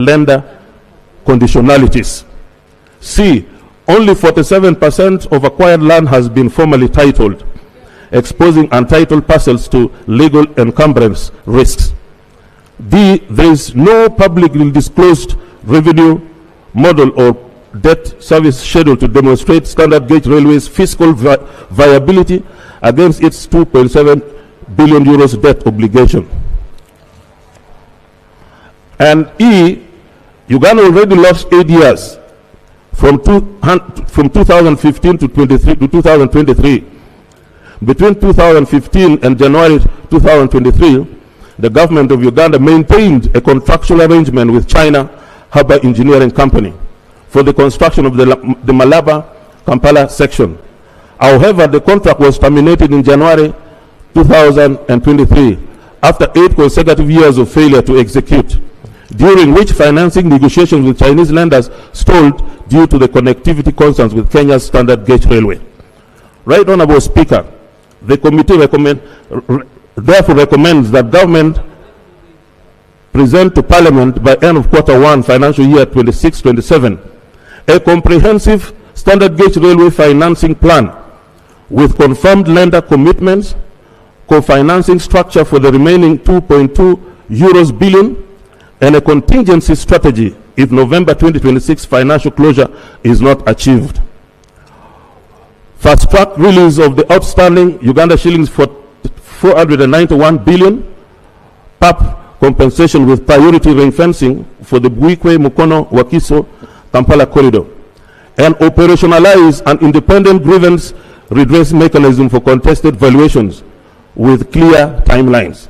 lender conditionalities. C. Only 47% of acquired land has been formally titled, exposing untitled parcels to legal encumbrance risks. D. There is no publicly disclosed revenue model or debt service schedule to demonstrate Standard Gauge Railway's fiscal viability against its 2.7 billion euros debt obligation. And E. Uganda already lost 8 years from 2015 to 2023. Between 2015 and January 2023, the government of Uganda maintained a contractual arrangement with China Harbour Engineering Company for the construction of the Malaba-Kampala section. However, the contract was terminated in January 2023 after 8 consecutive years of failure to execute, during which financing negotiations with Chinese lenders stalled due to the connectivity concerns with Kenya's Standard Gauge Railway. Right Honourable Speaker, the committee therefore recommends that government present to Parliament by end of Q1 financial year 26-27 a comprehensive Standard Gauge Railway financing plan with confirmed lender commitments, co-financing structure for the remaining 2.2 billion, and a contingency strategy if November 2026 financial closure is not achieved. Fast-track release of the outstanding Uganda shillings for 491 billion, PAP compensation with priority ring-fencing for the Bwikwe, Mukono, Wakiso, Kampala corridor, and operationalize an independent grievance redress mechanism for contested valuations with clear timelines.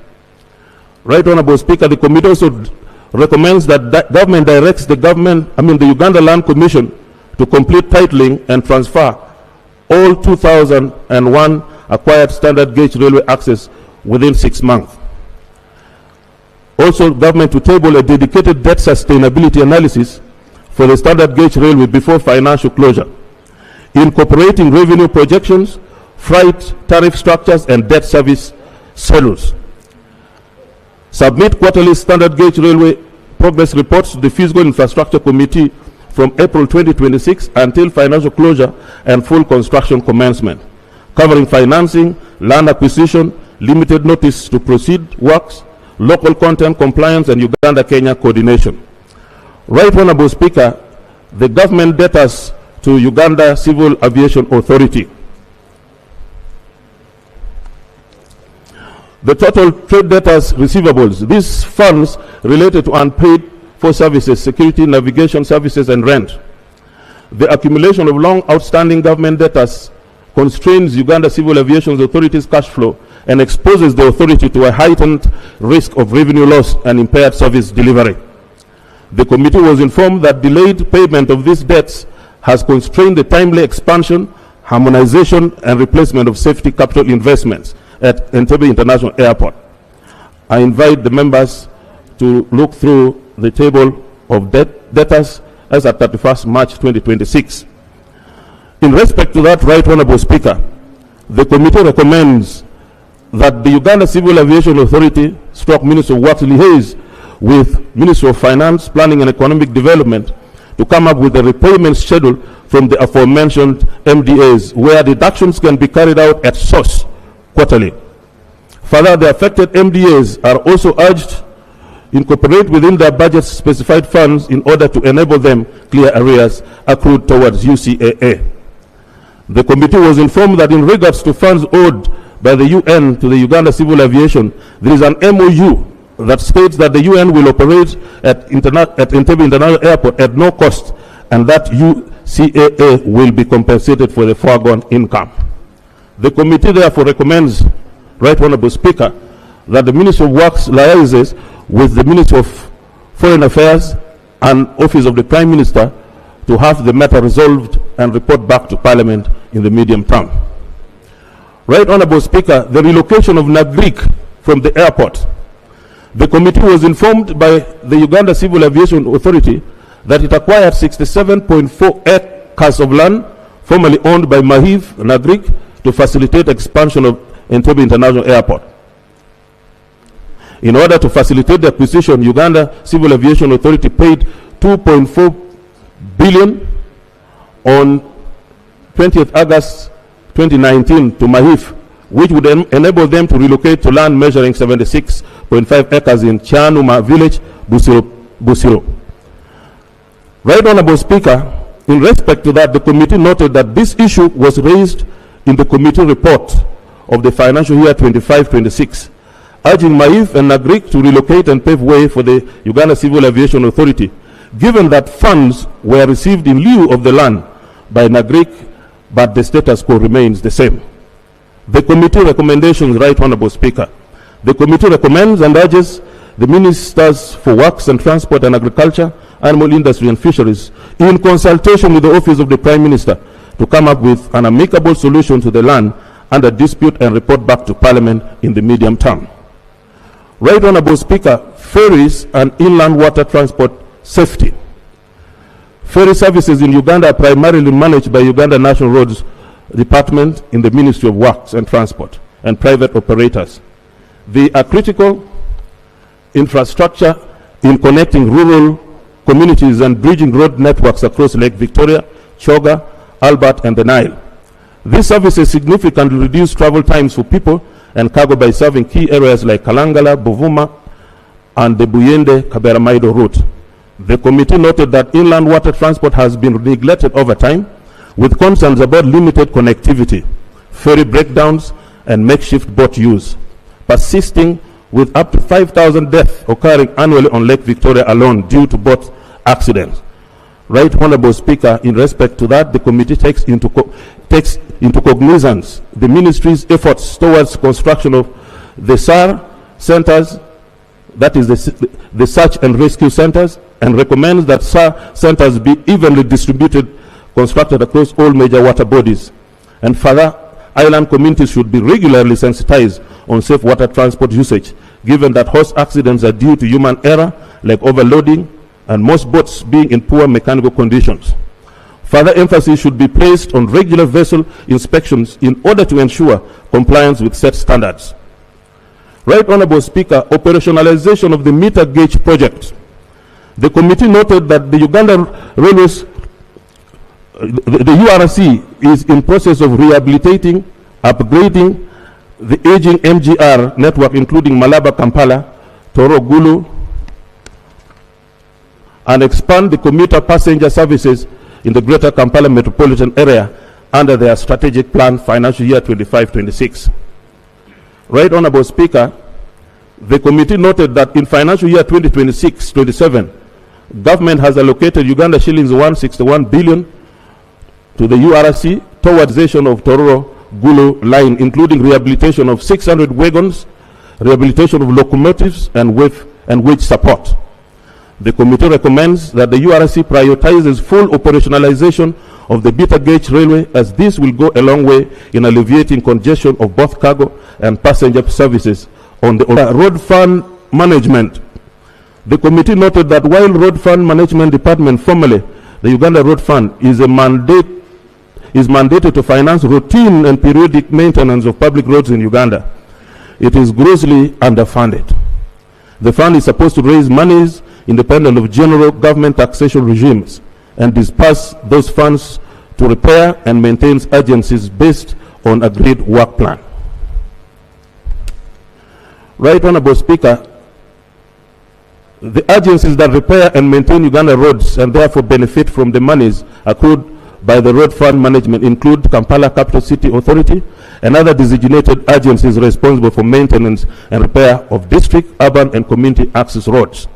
Right Honourable Speaker, the committee also recommends that government directs the Uganda Land Commission to complete titling and transfer all 2001 acquired Standard Gauge Railway access within 6 months. Also, government to table a dedicated debt sustainability analysis for the Standard Gauge Railway before financial closure, incorporating revenue projections, freight tariff structures, and debt service schedules. Submit quarterly Standard Gauge Railway progress reports to the Physical Infrastructure Committee from April 2026 until financial closure and full construction commencement, covering financing, land acquisition, limited notice to proceed works, local content compliance, and Uganda-Kenya coordination. Right Honourable Speaker, the government debtors to Uganda Civil Aviation Authority. The total trade debtors receivables, these funds related to unpaid for services, security, navigation services, and rent. The accumulation of long outstanding government debtors constrains Uganda Civil Aviation Authority's cash flow and exposes the authority to a heightened risk of revenue loss and impaired service delivery. The committee was informed that delayed payment of these debts has constrained the timely expansion, harmonization, and replacement of safety capital investments at Entebbe International Airport. I invite the members to look through the table of debtors as at 31st March 2026. In respect to that, Right Honourable Speaker, the committee recommends that the Uganda Civil Aviation Authority / Ministry of Works liaise with Ministry of Finance, Planning and Economic Development to come up with a repayment schedule from the aforementioned MDAs, where deductions can be carried out at source quarterly. Further, the affected MDAs are also urged to incorporate within their budget specified funds in order to enable them clear arrears accrued towards UCAA. The committee was informed that in regards to funds owed by the UN to the Uganda Civil Aviation, there is an MOU that states that the UN will operate at Entebbe International Airport at no cost, and that UCAA will be compensated for the foregone income. The committee therefore recommends, Right Honourable Speaker, that the Ministry of Works liaises with the Ministry of Foreign Affairs and Office of the Prime Minister to have the matter resolved and report back to Parliament in the medium term. Right Honourable Speaker, the relocation of Nagrik from the airport. The committee was informed by the Uganda Civil Aviation Authority that it acquired 67.4 acres of land formerly owned by Mahiv Nagrik to facilitate expansion of Entebbe International Airport. In order to facilitate the acquisition, Uganda Civil Aviation Authority paid 2.4 billion on 20th August 2019 to Mahif, which would enable them to relocate to land measuring 76.5 acres in Chanuma village, Busiro. Right Honorable Speaker, in respect to that, the committee noted that this issue was raised in the committee report of the financial year 25-26, urging Maif and Nagrik to relocate and pave way for the Uganda Civil Aviation Authority, given that funds were received in lieu of the land by Nagrik, but the status quo remains the same. The committee recommendations, Right Honorable Speaker. The committee recommends and urges the Ministers for Works and Transport and Agriculture, Animal Industry and Fisheries, in consultation with the Office of the Prime Minister, to come up with an amicable solution to the land under dispute and report back to Parliament in the medium term. Right Honorable Speaker, ferries and inland water transport safety. Ferry services in Uganda are primarily managed by Uganda National Roads Department in the Ministry of Works and Transport and private operators. They are critical infrastructure in connecting rural communities and bridging road networks across Lake Victoria, Choga, Albert, and the Nile. These services significantly reduce travel times for people and cargo by serving key areas like Kalangala, Buvuma, and the Buyende-Kaberamaido route. The committee noted that inland water transport has been neglected over time, with concerns about limited connectivity, ferry breakdowns, and makeshift boat use, persisting with up to 5,000 deaths occurring annually on Lake Victoria alone due to boat accidents. Right Honorable Speaker, in respect to that, the committee takes into cognizance the ministry's efforts towards construction of the SAR centers, that is the search and rescue centers, and recommends that SAR centers be evenly distributed, constructed across all major water bodies. And further, island communities should be regularly sensitized on safe water transport usage, given that host accidents are due to human error, like overloading, and most boats being in poor mechanical conditions. Further emphasis should be placed on regular vessel inspections in order to ensure compliance with set standards. Right Honorable Speaker, operationalization of the meter gauge project. The committee noted that the Uganda Railways, the URC, is in process of rehabilitating, upgrading the aging MGR network, including Malaba, Kampala, Toro, Gulu, and expand the commuter passenger services in the greater Kampala metropolitan area under their strategic plan financial year 25-26. Right Honorable Speaker, the committee noted that in financial year 2026-27, government has allocated Uganda shillings 161 billion to the URC towards of Tororo Gulu line, including rehabilitation of 600 wagons, rehabilitation of locomotives, and wage support. The committee recommends that the URC prioritizes full operationalization of the meter gauge railway, as this will go a long way in alleviating congestion of both cargo and passenger services on the road fund management. The committee noted that while Road Fund Management Department, formerly the Uganda Road Fund, is mandated to finance routine and periodic maintenance of public roads in Uganda, it is grossly underfunded. The fund is supposed to raise monies independent of general government taxation regimes and disperse those funds to repair and maintain agencies based on agreed work plan. Right Honorable Speaker, the agencies that repair and maintain Uganda roads and therefore benefit from the monies accrued by the road fund management include Kampala Capital City Authority and other designated agencies responsible for maintenance and repair of district, urban, and community access roads.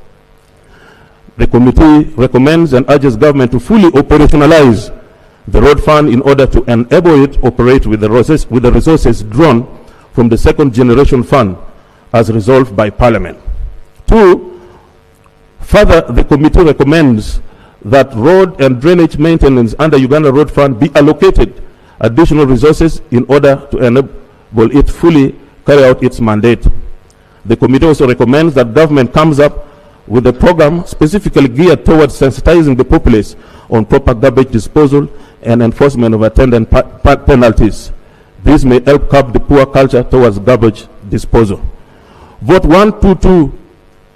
The committee recommends and urges government to fully operationalize the road fund in order to enable it operate with the resources drawn from the second generation fund as resolved by Parliament. 2, further, the committee recommends that road and drainage maintenance under Uganda Road Fund be allocated additional resources in order to enable it fully carry out its mandate. The committee also recommends that government comes up with a program specifically geared towards sensitizing the populace on proper garbage disposal and enforcement of attendant penalties. This may help curb the poor culture towards garbage disposal. Vote 122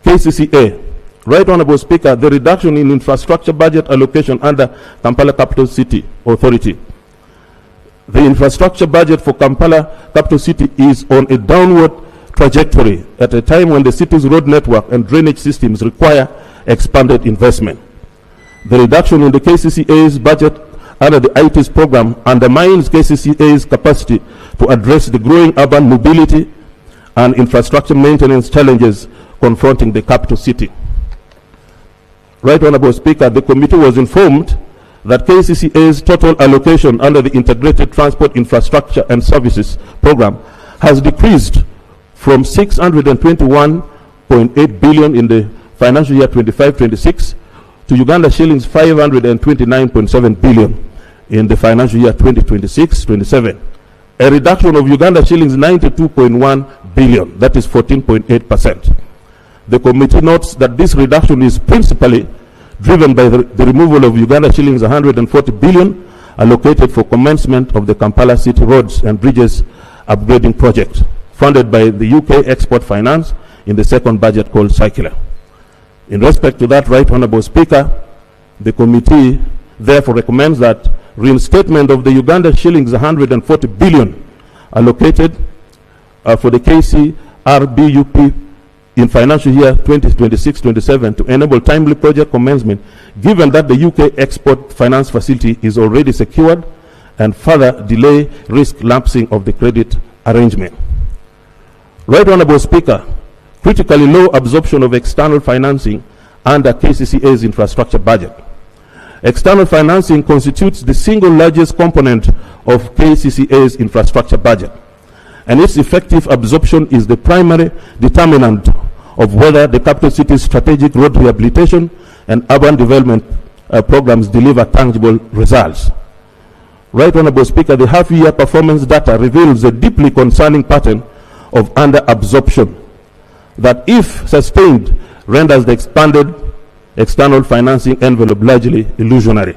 KCCA. Right Honorable Speaker, the reduction in infrastructure budget allocation under Kampala Capital City Authority. The infrastructure budget for Kampala Capital City is on a downward trajectory at a time when the city's road network and drainage systems require expanded investment. The reduction in the KCCA's budget under the ITIS program undermines KCCA's capacity to address the growing urban mobility and infrastructure maintenance challenges confronting the capital city. Right Honorable Speaker, the committee was informed that KCCA's total allocation under the Integrated Transport Infrastructure and Services program has decreased from 621.8 billion in the financial year 25-26 to Uganda shillings 529.7 billion in the financial year 2026-27, a reduction of Uganda shillings 92.1 billion, that is 14.8%. The committee notes that this reduction is principally driven by the removal of Uganda shillings 140 billion allocated for commencement of the Kampala City Roads and Bridges upgrading project, funded by the UK Export Finance in the second budget call circular. In respect to that, Right Honorable Speaker, the committee therefore recommends that reinstatement of the Uganda shillings 140 billion allocated for the KCRBUP in financial year 2026-27 to enable timely project commencement, given that the UK Export Finance Facility is already secured, and further delay risk lapsing of the credit arrangement. Right Honorable Speaker, critically low absorption of external financing under KCCA's infrastructure budget. External financing constitutes the single largest component of KCCA's infrastructure budget, and its effective absorption is the primary determinant of whether the capital city's strategic road rehabilitation and urban development programs deliver tangible results. Right Honorable Speaker, the half-year performance data reveals a deeply concerning pattern of under-absorption that, if sustained, renders the expanded external financing envelope largely illusionary.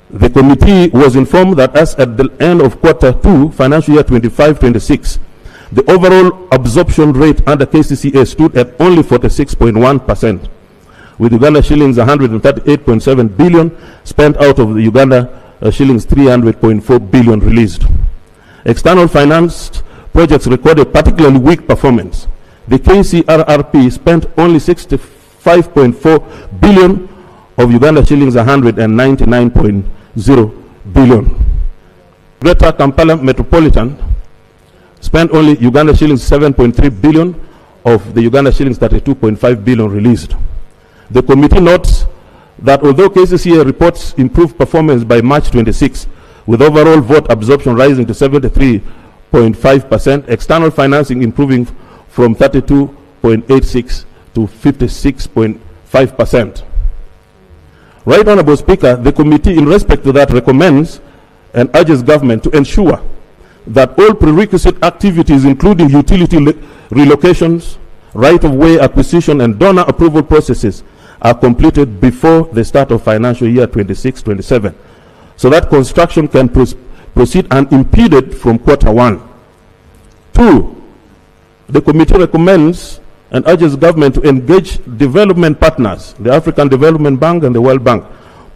The committee was informed that as at the end of Q2, financial year 25-26, the overall absorption rate under KCCA stood at only 46.1%, with Uganda shillings 138.7 billion spent out of the Uganda shillings 300.4 billion released. External financed projects recorded particularly weak performance. The KCRRP spent only 65.4 billion of Uganda shillings 199.0 billion. Greater Kampala Metropolitan spent only Uganda shillings 7.3 billion of the Uganda shillings 32.5 billion released. The committee notes that although KCCA reports improved performance by March 26, with overall vote absorption rising to 73.5%, external financing improving from 32.86 to 56.5%. Right Honorable Speaker, the committee in respect to that recommends and urges government to ensure that all prerequisite activities, including utility relocations, right-of-way acquisition and donor approval processes, are completed before the start of financial year 26-27, so that construction can proceed unimpeded from Q1. 2, the committee recommends and urges government to engage development partners, the African Development Bank and the World Bank,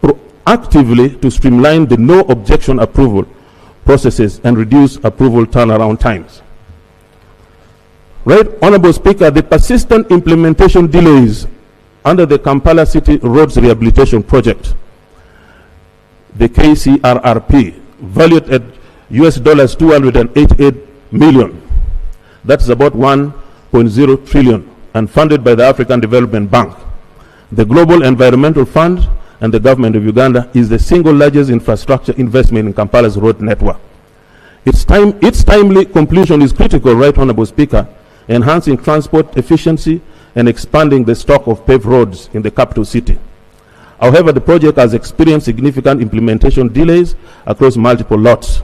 proactively to streamline the no-objection approval processes and reduce approval turnaround times. Right Honorable Speaker, the persistent implementation delays under the Kampala City Roads Rehabilitation Project, the KCRRP, valued at US dollars 288 million, that's about 1.0 trillion, and funded by the African Development Bank, the Global Environmental Fund, and the government of Uganda, is the single largest infrastructure investment in Kampala's road network. Its timely completion is critical, Right Honorable Speaker, enhancing transport efficiency and expanding the stock of paved roads in the capital city. However, the project has experienced significant implementation delays across multiple lots.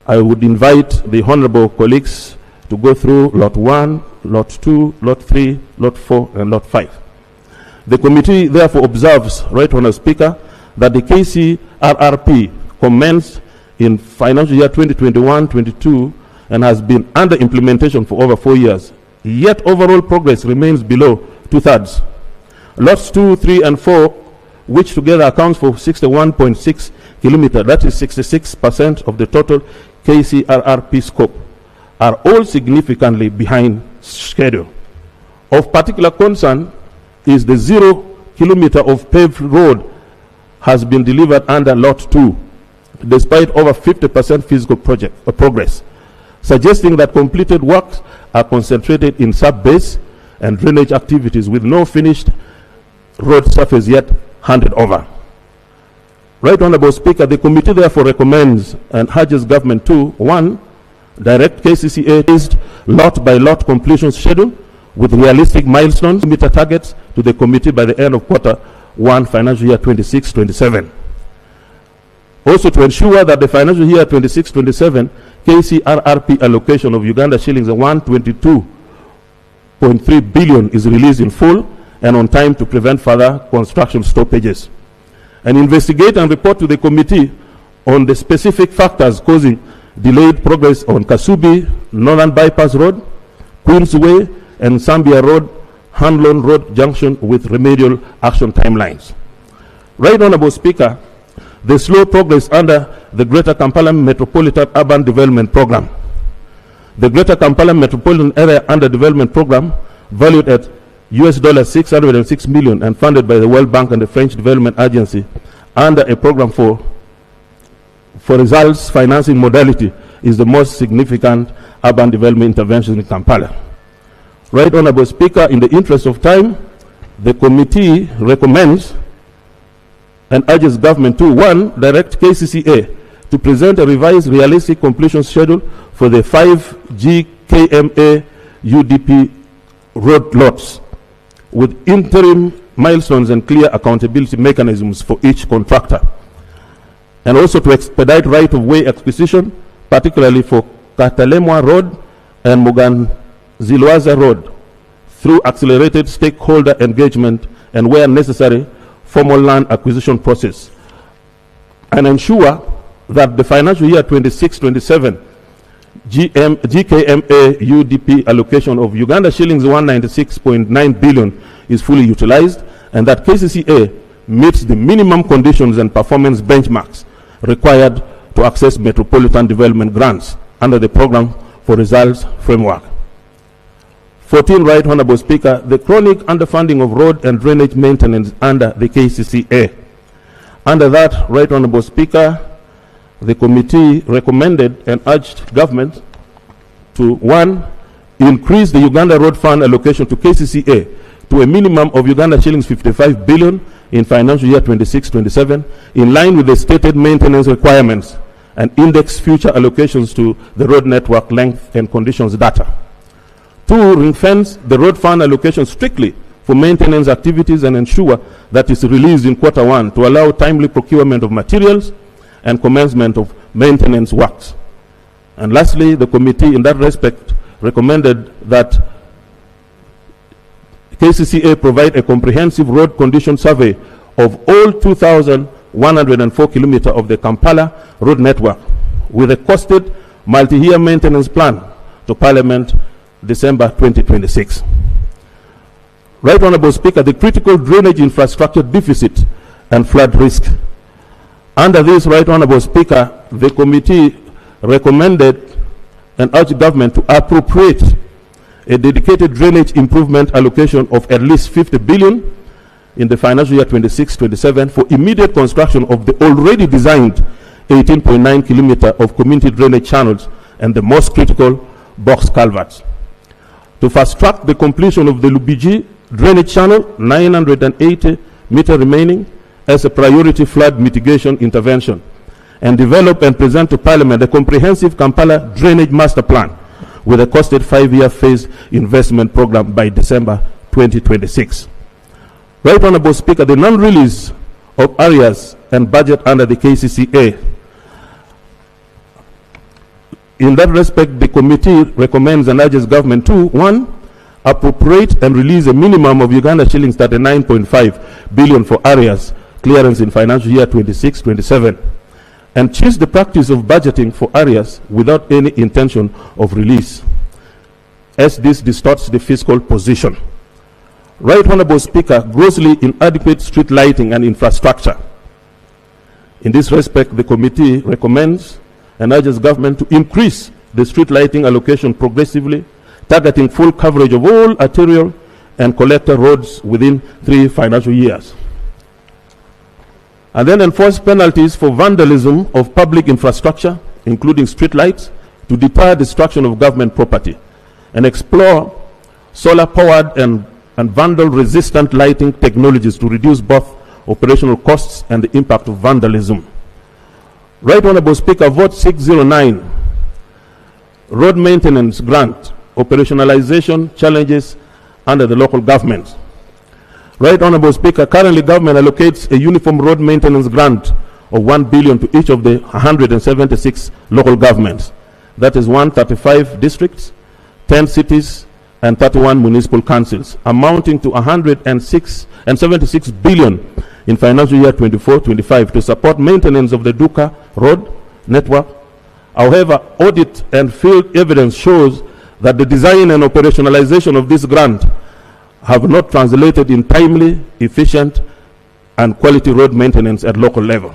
I would invite the honorable colleagues to go through Lot 1, Lot 2, Lot 3, Lot 4, and Lot 5. The committee therefore observes, Right Honourable Speaker, that the KCRRP commenced in financial year 2021-22 and has been under implementation for over 4 years. Yet overall progress remains below 2/3. Lots 2, 3, and 4, which together accounts for 61.6 kilometers, that is 66% of the total KCRRP scope, are all significantly behind schedule. Of particular concern is the 0 kilometer of paved road has been delivered under Lot 2, despite over 50% physical progress, suggesting that completed works are concentrated in sub-base and drainage activities with no finished road surface yet handed over. Right Honorable Speaker, the committee therefore recommends and urges government to 1. Direct KCCA based lot by lot completion schedule with realistic milestones, meter targets to the committee by the end of Q1 financial year 26-27. Also to ensure that the financial year 26-27 KCRRP allocation of Uganda shillings 122.3 billion is released in full and on time to prevent further construction stoppages. And investigate and report to the committee on the specific factors causing delayed progress on Kasubi, Northern Bypass Road, Queensway, and Zambia Road, Hanlon Road Junction with remedial action timelines. Right Honorable Speaker, the slow progress under the Greater Kampala Metropolitan Urban Development Program. The Greater Kampala Metropolitan Area Under Development Program, valued at $606 million and funded by the World Bank and the French Development Agency under a program for results financing modality, is the most significant urban development intervention in Kampala. Right Honorable Speaker, in the interest of time, the committee recommends and urges government to 1. Direct KCCA to present a revised realistic completion schedule for the 5 GKMA UDP road lots with interim milestones and clear accountability mechanisms for each contractor. And also to expedite right-of-way acquisition, particularly for Katalemwa Road and Muganzilwaza Road, through accelerated stakeholder engagement and, where necessary, formal land acquisition process, and ensure that the financial year 26-27 GKMA UDP allocation of Uganda shillings 196.9 billion is fully utilized, and that KCCA meets the minimum conditions and performance benchmarks required to access metropolitan development grants under the Program for Results Framework. 14. Right Honorable Speaker, the chronic underfunding of road and drainage maintenance under the KCCA. Under that, Right Honorable Speaker, the committee recommended and urged government to 1. Increase the Uganda Road Fund allocation to KCCA to a minimum of Uganda shillings 55 billion in financial year 26-27, in line with the stated maintenance requirements, and index future allocations to the road network length and conditions data. 2. Ring-fence the road fund allocation strictly for maintenance activities and ensure that it's released in Q1 to allow timely procurement of materials and commencement of maintenance works. And lastly, the committee in that respect recommended that KCCA provide a comprehensive road condition survey of all 2,104 kilometers of the Kampala road network with a costed multi-year maintenance plan to Parliament December 2026. Right Honorable Speaker, the critical drainage infrastructure deficit and flood risk. Under this, Right Honorable Speaker, the committee recommended and urged government to appropriate a dedicated drainage improvement allocation of at least 50 billion in the financial year 26-27 for immediate construction of the already designed 18.9 kilometers of community drainage channels and the most critical box culverts. To fast track the completion of the Lubigi drainage channel, 980 meters remaining, as a priority flood mitigation intervention, and develop and present to Parliament a comprehensive Kampala drainage master plan with a costed 5-year phased investment program by December 2026. Right Honorable Speaker, the non-release of areas and budget under the KCCA. In that respect, the committee recommends and urges government to 1. Appropriate and release a minimum of Uganda shillings 39.5 billion for areas clearance in financial year 26-27, and cease the practice of budgeting for areas without any intention of release, as this distorts the fiscal position. Right Honorable Speaker, grossly inadequate street lighting and infrastructure. In this respect, the committee recommends and urges government to increase the street lighting allocation progressively, targeting full coverage of all arterial and collector roads within 3 financial years. And then enforce penalties for vandalism of public infrastructure, including street lights, to deter destruction of government property, and explore solar-powered and vandal-resistant lighting technologies to reduce both operational costs and the impact of vandalism. Right Honorable Speaker, vote 609, road maintenance grant, operationalization challenges under the local government. Right Honorable Speaker, currently government allocates a uniform road maintenance grant of 1 billion to each of the 176 local governments. That is 135 districts, 10 cities, and 31 municipal councils, amounting to 176 billion in financial year 24-25 to support maintenance of the Duka road network. However, audit and field evidence shows that the design and operationalization of this grant have not translated in timely, efficient, and quality road maintenance at local level.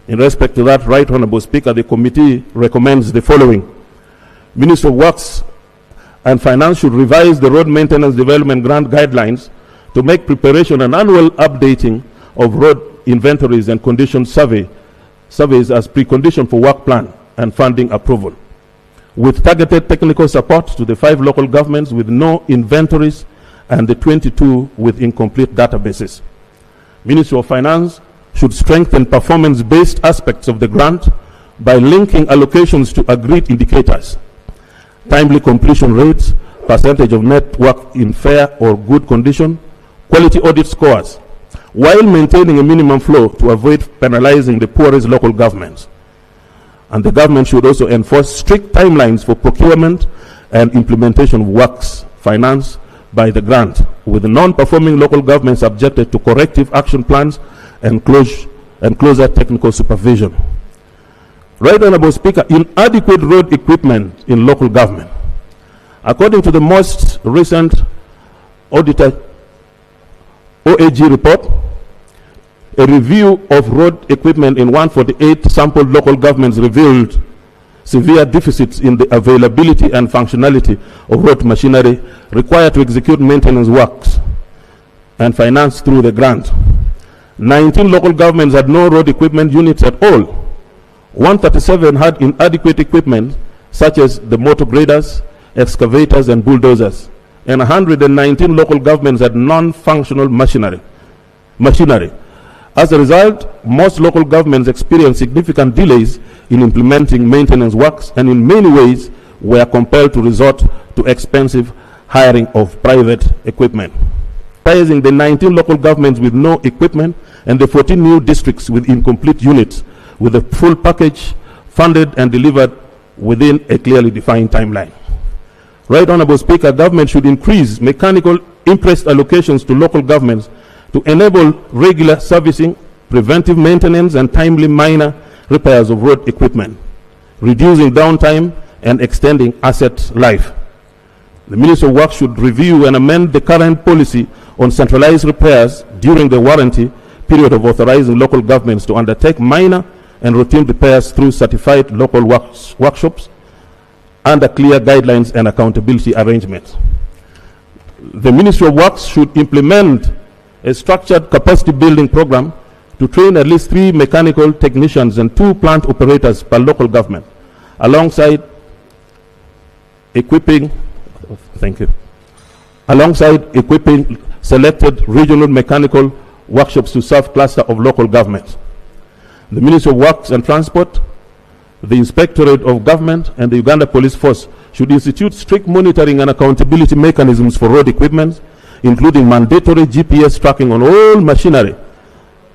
In respect to that, Right Honorable Speaker, the committee recommends the following. Minister of Works and Finance should revise the road maintenance development grant guidelines to make preparation and annual updating of road inventories and condition surveys as precondition for work plan and funding approval, with targeted technical support to the 5 local governments with no inventories and the 22 with incomplete databases. Ministry of Finance should strengthen performance-based aspects of the grant by linking allocations to agreed indicators, timely completion rates, percentage of network in fair or good condition, quality audit scores, while maintaining a minimum flow to avoid penalizing the poorest local governments. And the government should also enforce strict timelines for procurement and implementation of works financed by the grant, with the non-performing local governments subjected to corrective action plans and closer technical supervision. Right Honorable Speaker, inadequate road equipment in local government. According to the most recent auditor OAG report, a review of road equipment in 148 sampled local governments revealed severe deficits in the availability and functionality of road machinery required to execute maintenance works and financed through the grant. 19 local governments had no road equipment units at all. 137 had inadequate equipment such as the motor graders, excavators, and bulldozers, and 119 local governments had non-functional machinery. As a result, most local governments experienced significant delays in implementing maintenance works, and in many ways were compelled to resort to expensive hiring of private equipment. Prioritizing the 19 local governments with no equipment and the 14 new districts with incomplete units, with a full package funded and delivered within a clearly defined timeline. Right Honorable Speaker, government should increase mechanical interest allocations to local governments to enable regular servicing, preventive maintenance, and timely minor repairs of road equipment, reducing downtime and extending asset life. The Ministry of Works should review and amend the current policy on centralized repairs during the warranty period of authorizing local governments to undertake minor and routine repairs through certified local workshops under clear guidelines and accountability arrangements. The Ministry of Works should implement a structured capacity building program to train at least 3 mechanical technicians and 2 plant operators per local government, alongside equipping selected regional mechanical workshops to serve cluster of local governments. The Ministry of Works and Transport, the Inspectorate of Government, and the Uganda Police Force should institute strict monitoring and accountability mechanisms for road equipment, including mandatory GPS tracking on all machinery,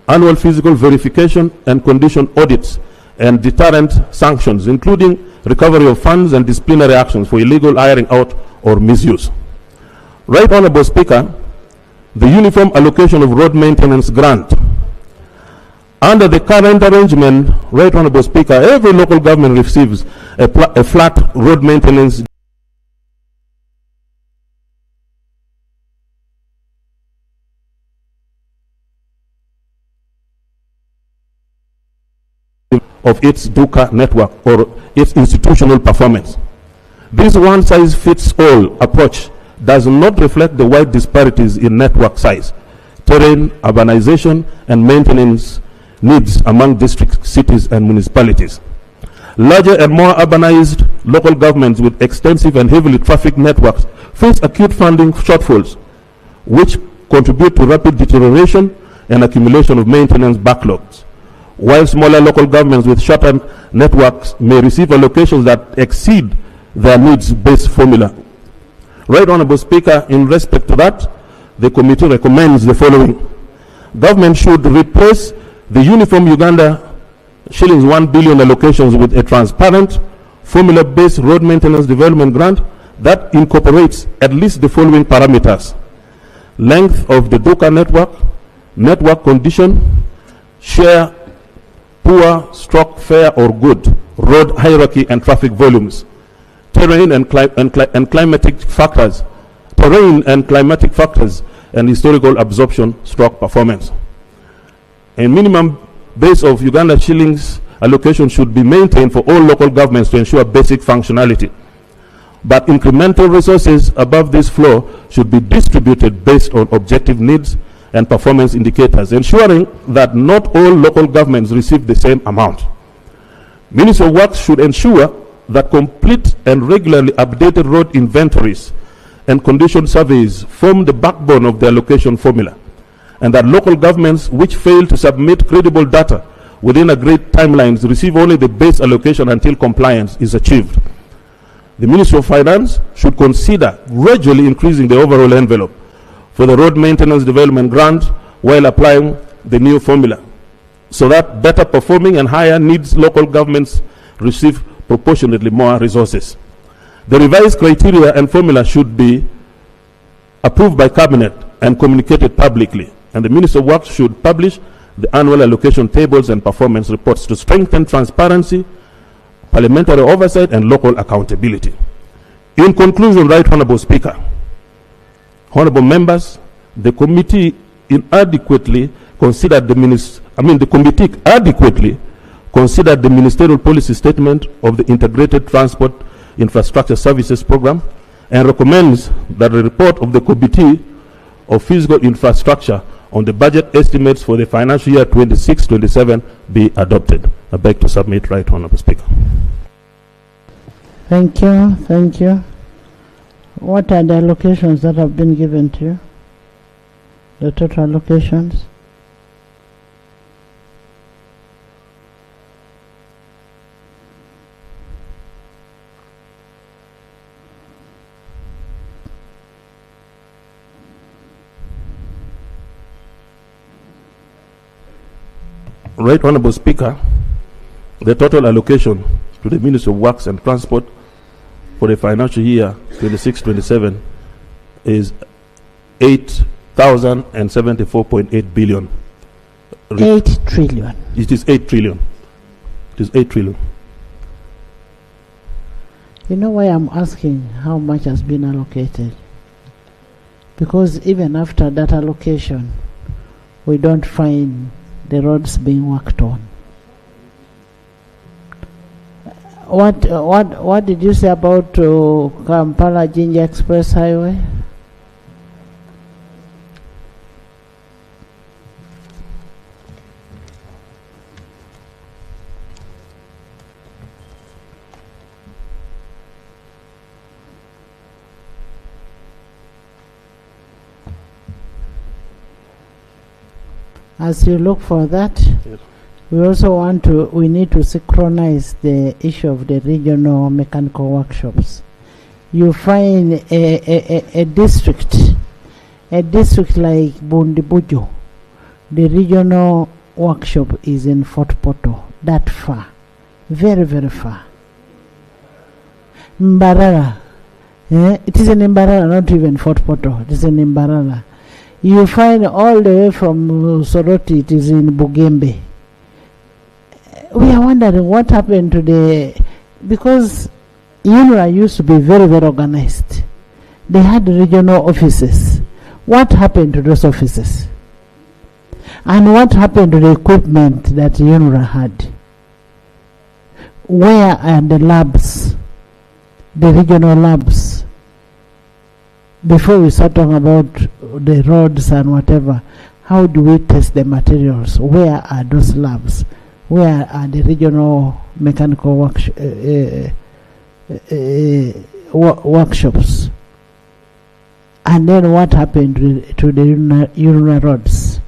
annual physical verification and condition audits, and deterrent sanctions, including recovery of funds and disciplinary actions for illegal hiring out or misuse. Right Honorable Speaker, the uniform allocation of road maintenance grant. Under the current arrangement, Right Honorable Speaker, every local government receives a flat road maintenance of its DUCA network or its institutional performance. This one-size-fits-all approach does not reflect the wide disparities in network size, terrain, urbanization, and maintenance needs among districts, cities, and municipalities. Larger and more urbanized local governments with extensive and heavily trafficked networks face acute funding shortfalls, which contribute to rapid deterioration and accumulation of maintenance backlogs, while smaller local governments with shorter networks may receive allocations that exceed their needs-based formula. Right Honorable Speaker, in respect to that, the committee recommends the following. Government should replace the Uniform Uganda shillings 1 billion allocations with a transparent, formula-based road maintenance development grant that incorporates at least the following parameters: length of the DUCA network, network condition, share, poor, fair, or good, road hierarchy and traffic volumes, terrain and climatic factors, and historical absorption performance. A minimum base of Uganda shillings allocation should be maintained for all local governments to ensure basic functionality. But incremental resources above this floor should be distributed based on objective needs and performance indicators, ensuring that not all local governments receive the same amount. Ministry of Works should ensure that complete and regularly updated road inventories and condition surveys form the backbone of the allocation formula, and that local governments which fail to submit credible data within agreed timelines receive only the base allocation until compliance is achieved. The Ministry of Finance should consider gradually increasing the overall envelope for the road maintenance development grant while applying the new formula, so that better performing and higher needs local governments receive proportionately more resources. The revised criteria and formula should be approved by Cabinet and communicated publicly, and the Minister of Works should publish the annual allocation tables and performance reports to strengthen transparency, parliamentary oversight, and local accountability. In conclusion, Right Honorable Speaker, honorable members, the committee adequately considered the ministerial policy statement of the Integrated Transport Infrastructure Services Program and recommends that the report of the Committee of Physical Infrastructure on the budget estimates for the financial year 26-27 be adopted. I beg to submit, Right Honorable Speaker. Thank you. Thank you. What are the allocations that have been given to you? The total allocations? Right Honorable Speaker, the total allocation to the Ministry of Works and Transport for the financial year 26-27 is 8,074.8 billion. 8 trillion. It is 8 trillion. It is 8 trillion. You know why I'm asking how much has been allocated? Because even after that allocation, we don't find the roads being worked on. What did you say about Kampala Jinja Express Highway? As you look for that, yes. We need to synchronize the issue of the regional mechanical workshops. You find a district like Bundibujo, the regional workshop is in Fort Portal, that far, very, very far. Mbarara, it is in Mbarara, not even Fort Portal, it is in Mbarara. You find all the way from Soroti, it is in Bugembe. we are wondering what happened to because UNRWA used to be very, very organized. They had regional offices. What happened to those offices? And what happened to the equipment that UNRWA had? Where are the labs, the regional labs? Before we start talking about the roads and whatever, how do we test the materials? Where are those labs? Where are the regional mechanical workshops? And then what happened to the UNRWA roads?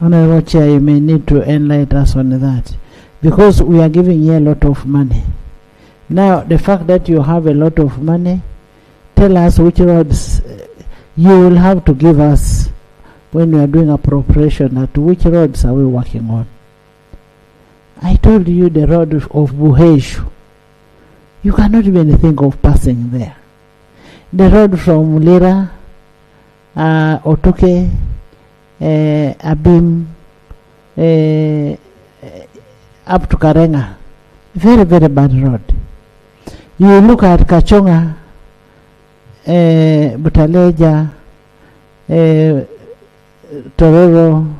Honorable Chair, you may need to enlighten us on that, because we are giving you a lot of money. Now, the fact that you have a lot of money, tell us which roads you will have to give us when we are doing appropriation, at which roads are we working on. I told you the road of Buheshu. You cannot even think of passing there. The road from Lira, Otuke, Abim, up to Karenga. Very, very bad road. You look at Kachonga, Butaleja, Tororo,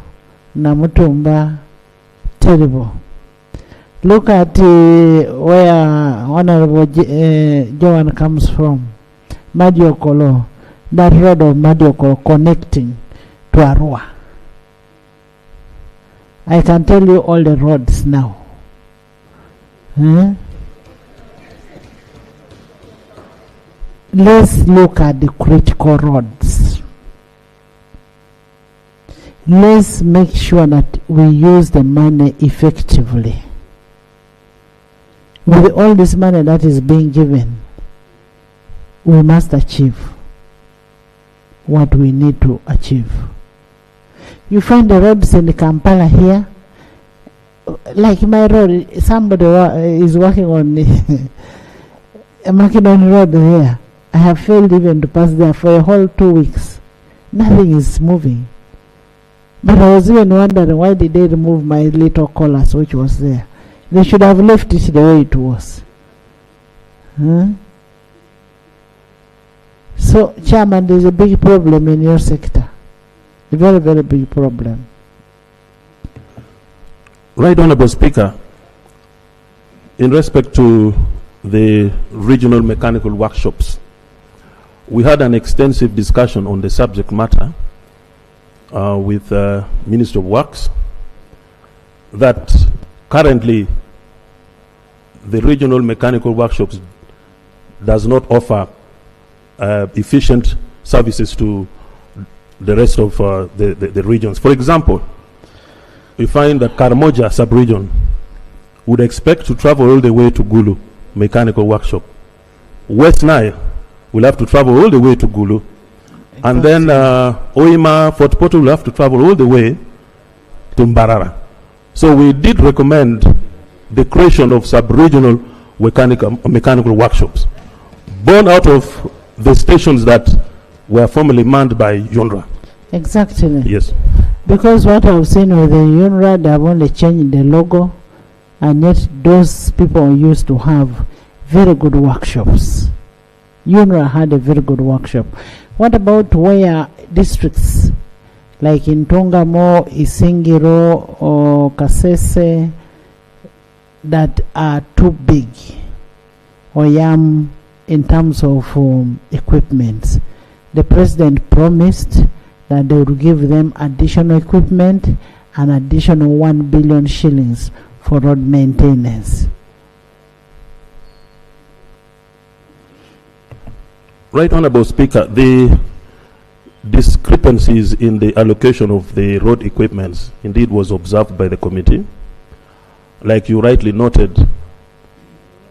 Namutumba, terrible. Look at where Honorable Joan comes from, Madiokolo, that road of Madiokolo connecting to Arua. I can tell you all the roads now. Let's look at the critical roads. Let's make sure that we use the money effectively. With all this money that is being given, we must achieve what we need to achieve. You find the roads in Kampala here, like my road, somebody is working on a Macedon road here. I have failed even to pass there for a whole 2 weeks. Nothing is moving. But I was even wondering, why did they remove my little collars which was there? They should have left it the way it was. So, Chairman, there's a big problem in your sector. A very, very big problem. Right, Honorable Speaker, in respect to the regional mechanical workshops, we had an extensive discussion on the subject matter with Ministry of Works, that currently the regional mechanical workshops does not offer efficient services to the rest of the regions. For example, we find that Karamoja sub-region would expect to travel all the way to Gulu mechanical workshop. West Nile will have to travel all the way to Gulu. Exactly. And then Oima, Fort Portal will have to travel all the way to Mbarara. So we did recommend the creation of sub-regional mechanical workshops, born out of the stations that were formerly manned by UNRWA. Exactly. Yes. Because what I've seen with the UNRWA, they have only changed the logo, and yet those people used to have very good workshops. UNRWA had a very good workshop. What about where districts like in Tongamo, Isingiro, or Kasese that are too big, or Yam, in terms of equipment? The President promised that they would give them additional equipment and additional 1 billion shillings for road maintenance. Right, Honorable Speaker, the discrepancies in the allocation of the road equipments indeed was observed by the committee. Like you rightly noted,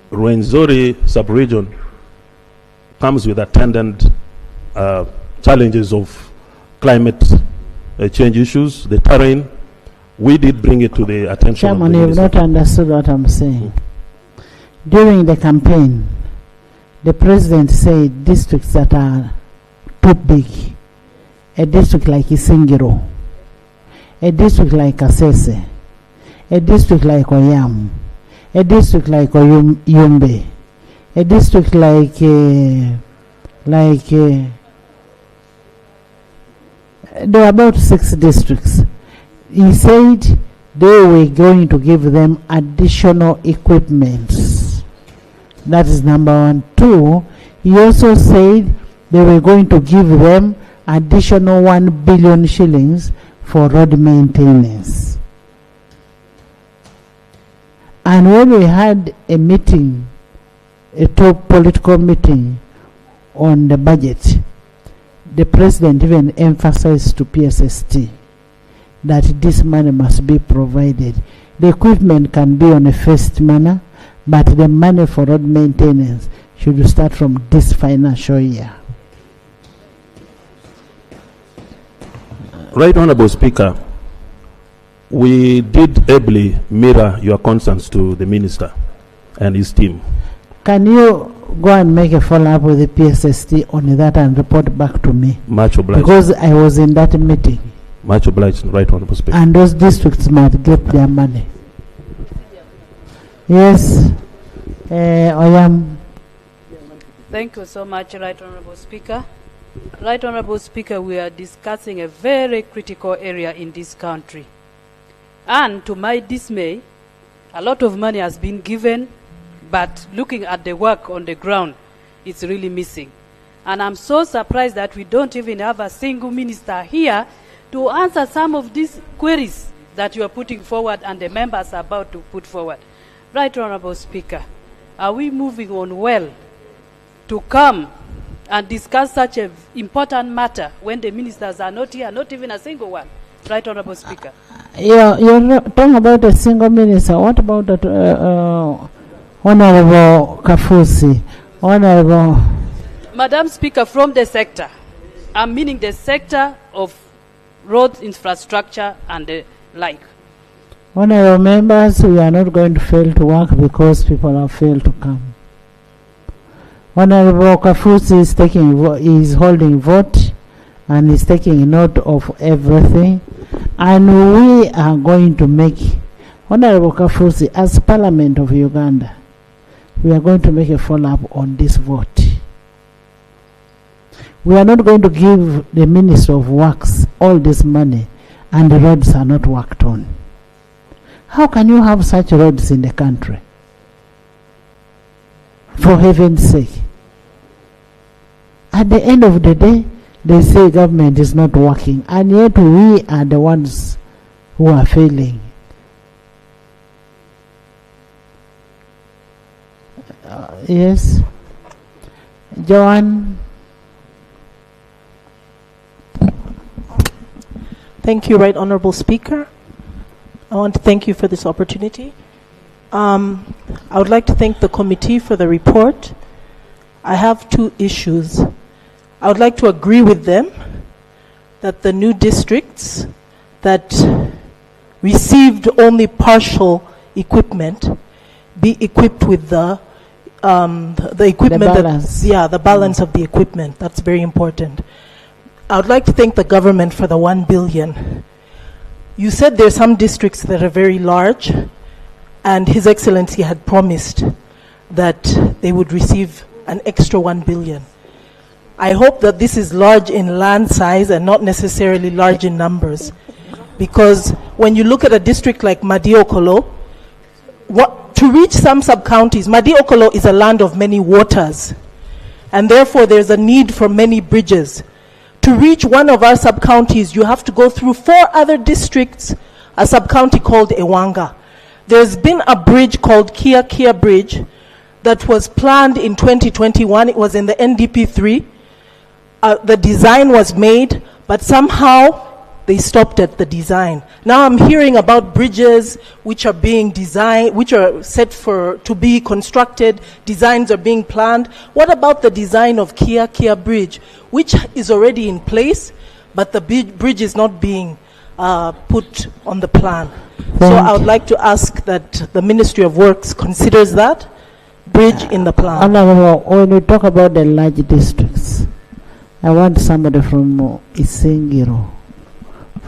Rwenzori sub-region comes with attendant challenges of climate change issues, the terrain. We did bring it to the attention Chairman, of the you have not understood what I'm saying. During the campaign, the President said districts that are too big, a district like Isingiro, a district like Kasese, a district like Oyam, a district like Yumbe, a district like there are about 6 districts. He said they were going to give them additional equipment. That is number 1. 2, he also said they were going to give them additional 1 billion shillings for road maintenance. And when we had a meeting, a top political meeting on the budget, the president even emphasized to PSST that this money must be provided. The equipment can be on a phased manner, but the money for road maintenance should start from this financial year. Right Honorable Speaker, we did ably mirror your concerns to the minister and his team. Can you go and make a follow-up with the PSST on that and report back to me? Much obliged. Because I was in that meeting. Much obliged, Right Honorable Speaker. And those districts might get their money. Yes, Oyam. Thank you so much, Right Honorable Speaker. Right Honorable Speaker, we are discussing a very critical area in this country. And to my dismay, a lot of money has been given, but looking at the work on the ground, it's really missing. And I'm so surprised that we don't even have a single minister here to answer some of these queries that you are putting forward and the members are about to put forward. Right Honorable Speaker, are we moving on well to come and discuss such an important matter when the ministers are not here, not even a single one? Right Honorable Speaker. You're talking about a single minister. What about that, Honorable Kafusi? Honorable... Madam Speaker, from the sector, I'm meaning the sector of road infrastructure and the like. Honorable members, we are not going to fail to work because people have failed to come. Honorable Kafusi is holding vote and is taking note of everything, and we are going to make, Honorable Kafusi, as Parliament of Uganda, we are going to make a follow-up on this vote. We are not going to give the Minister of Works all this money and the roads are not worked on. How can you have such roads in the country? For heaven's sake. At the end of the day, they say government is not working, and yet we are the ones who are failing. Yes. Joanne. Thank you, Right Honorable Speaker. I want to thank you for this opportunity. I would like to thank the committee for the report. I have 2 issues. I would like to agree with them that the new districts that received only partial equipment be equipped with the equipment, the balance. The balance of the equipment. That's very important. I would like to thank the government for the 1 billion. You said there are some districts that are very large, and His Excellency had promised that they would receive an extra 1 billion. I hope that this is large in land size and not necessarily large in numbers, because when you look at a district like Madiokolo, to reach some sub-counties, Madiokolo is a land of many waters, and therefore there's a need for many bridges. To reach one of our sub-counties, you have to go through 4 other districts, a sub-county called Ewanga. There's been a bridge called Kia Bridge that was planned in 2021. It was in the NDP 3. The design was made, but somehow they stopped at the design. Now I'm hearing about bridges which are being designed, which are set to be constructed. Designs are being planned. What about the design of Kia Bridge, which is already in place, but the bridge is not being put on the plan? So I would like to ask that the Ministry of Works considers that bridge in the plan. When we talk about the large districts, I want somebody from Isingiro,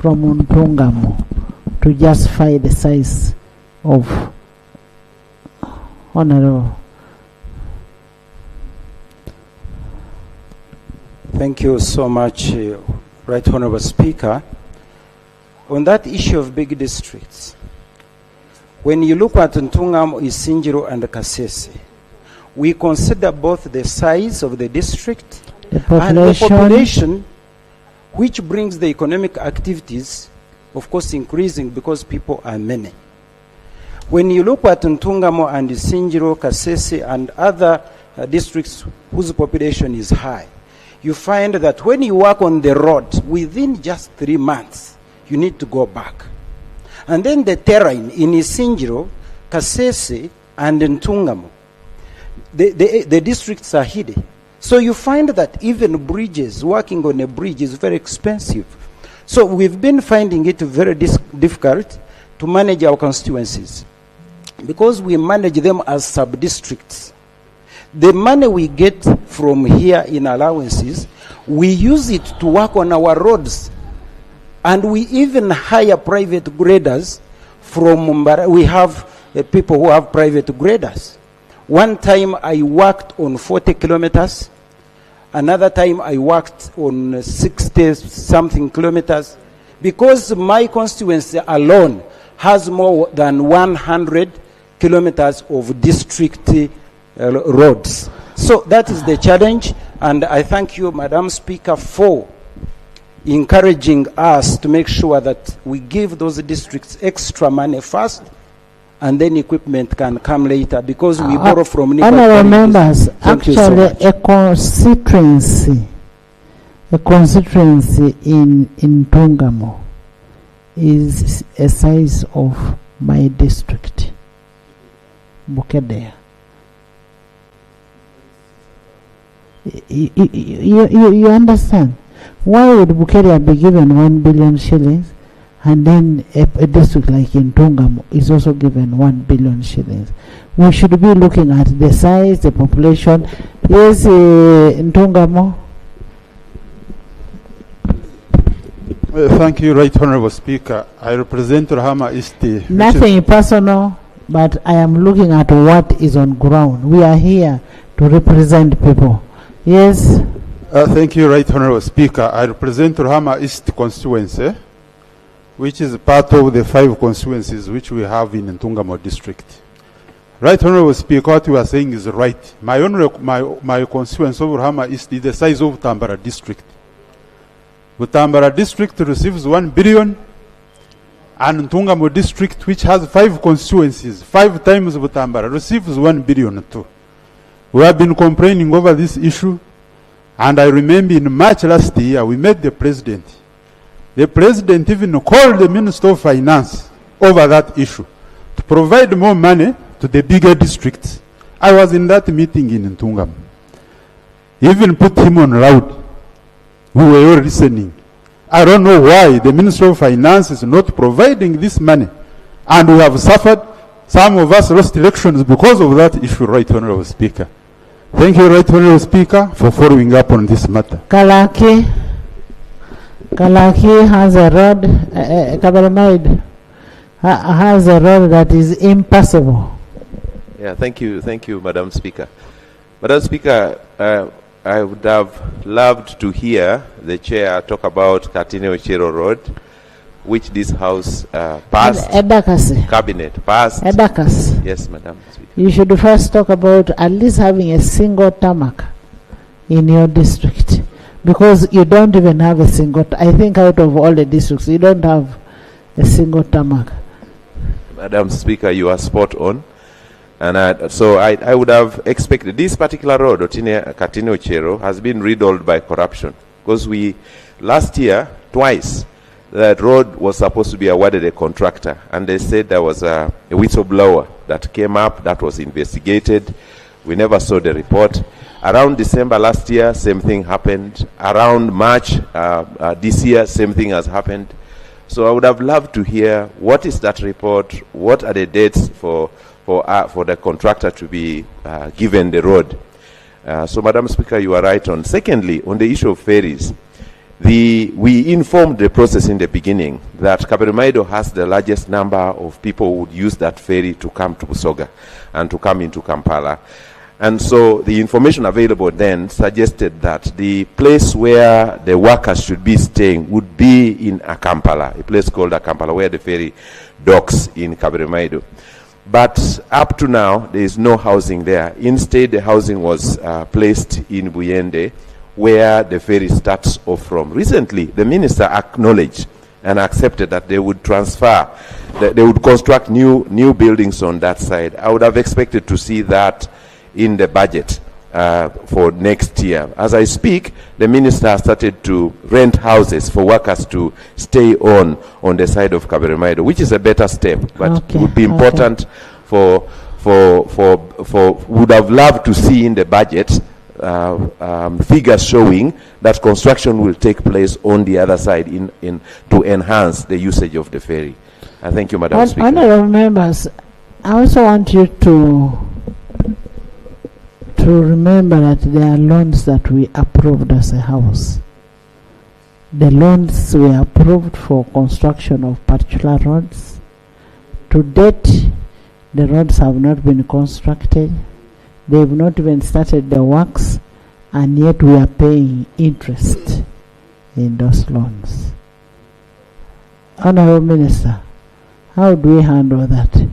from Untungamo, to justify the size of Honorable. Thank you so much, Right Honorable Speaker. On that issue of big districts, when you look at Ntungamo, Isinjiro, and Kasese, we consider both the size of the district and the population, which brings the economic activities, of course, increasing because people are many. When you look at Ntungamo and Isinjiro, Kasese, and other districts whose population is high, you find that when you work on the road, within just 3 months, you need to go back. And then the terrain in Isinjiro, Kasese, and Ntungamo, the districts are hidden. So you find that even bridges, working on a bridge is very expensive. So we've been finding it very difficult to manage our constituencies because we manage them as sub-districts. The money we get from here in allowances, we use it to work on our roads. And we even hire private graders from Mumbai. We have people who have private graders. One time I worked on 40 kilometers. Another time I worked on 60-something kilometers. Because my constituency alone has more than 100 kilometers of district roads. So that is the challenge, and I thank you, Madam Speaker, for encouraging us to make sure that we give those districts extra money first, and then equipment can come later, because we borrow from honorable members, Thank actually you so a constituency in Ntungamo is a size of my district, Bukedea. You understand? Why would Bukeria be given 1 billion shillings and then a district like in Ntungamo is also given 1 billion shillings? We should be looking at the size, the population. Yes, Ntungamo. Thank you, Right Honorable Speaker. I represent Rahama East. Nothing personal, but I am looking at what is on ground. We are here to represent people. Yes. Thank you, Right Honorable Speaker. I represent Rahama East constituency, which is part of the 5 constituencies which we have in Ntungamo district. Right Honorable Speaker, what you are saying is right. My constituency of Rahama East is the size of Tambara district. Tambara district receives 1 billion, and Ntungamo district, which has 5 constituencies, 5 times Tambara, receives 1 billion too. We have been complaining over this issue, and I remember in March last year, we met the president. The president even called the Minister of Finance over that issue to provide more money to the bigger districts. I was in that meeting in Ntungamo. He even put him on loud. We were all listening. I don't know why the Minister of Finance is not providing this money. And we have suffered. Some of us lost elections because of that issue, Right Honorable Speaker. Thank you, Right Honorable Speaker, for following up on this matter. Kalaki has a road, Kabaramaid has a road that is impassable. Yeah, thank you, Madam Speaker. Madam Speaker, I would have loved to hear the chair talk about Katine-Ochero Road, which this house passed. Cabinet passed. Yes, Madam Speaker. You should first talk about at least having a single tarmac in your district, because you don't even have a single. I think out of all the districts, you don't have a single tarmac. Madam Speaker, you are spot on. And so I would have expected this particular road, Katine-Ochero, has been riddled by corruption. Because last year, twice, that road was supposed to be awarded a contractor. And they said there was a whistleblower that came up, that was investigated. We never saw the report. Around December last year, same thing happened. Around March this year, same thing has happened. So I would have loved to hear what is that report, what are the dates for the contractor to be given the road. So, Madam Speaker, you are right on. Secondly, on the issue of ferries, We informed the process in the beginning that Kaberimaido has the largest number of people who would use that ferry to come to Busoga and to come into Kampala. And so the information available then suggested that the place where the workers should be staying would be in Kampala, a place called Kampala, where the ferry docks in Kaberimaido. But up to now, there is no housing there. Instead, the housing was placed in Buyende, where the ferry starts off from. Recently, the minister acknowledged and accepted that they would transfer, that they would construct new buildings on that side. I would have expected to see that in the budget for next year. As I speak, the minister has started to rent houses for workers to stay on the side of Kaberimaido, which is a better step, but would be important would have loved to see in the budget figures showing that construction will take place on the other side to enhance the usage of the ferry. Thank you, Madam Speaker. Honourable members, I also want you to remember that there are loans that we approved as a house. The loans were approved for construction of particular roads. To date, the roads have not been constructed. They have not even started the works, and yet we are paying interest in those loans. Honourable Minister, how do we handle that?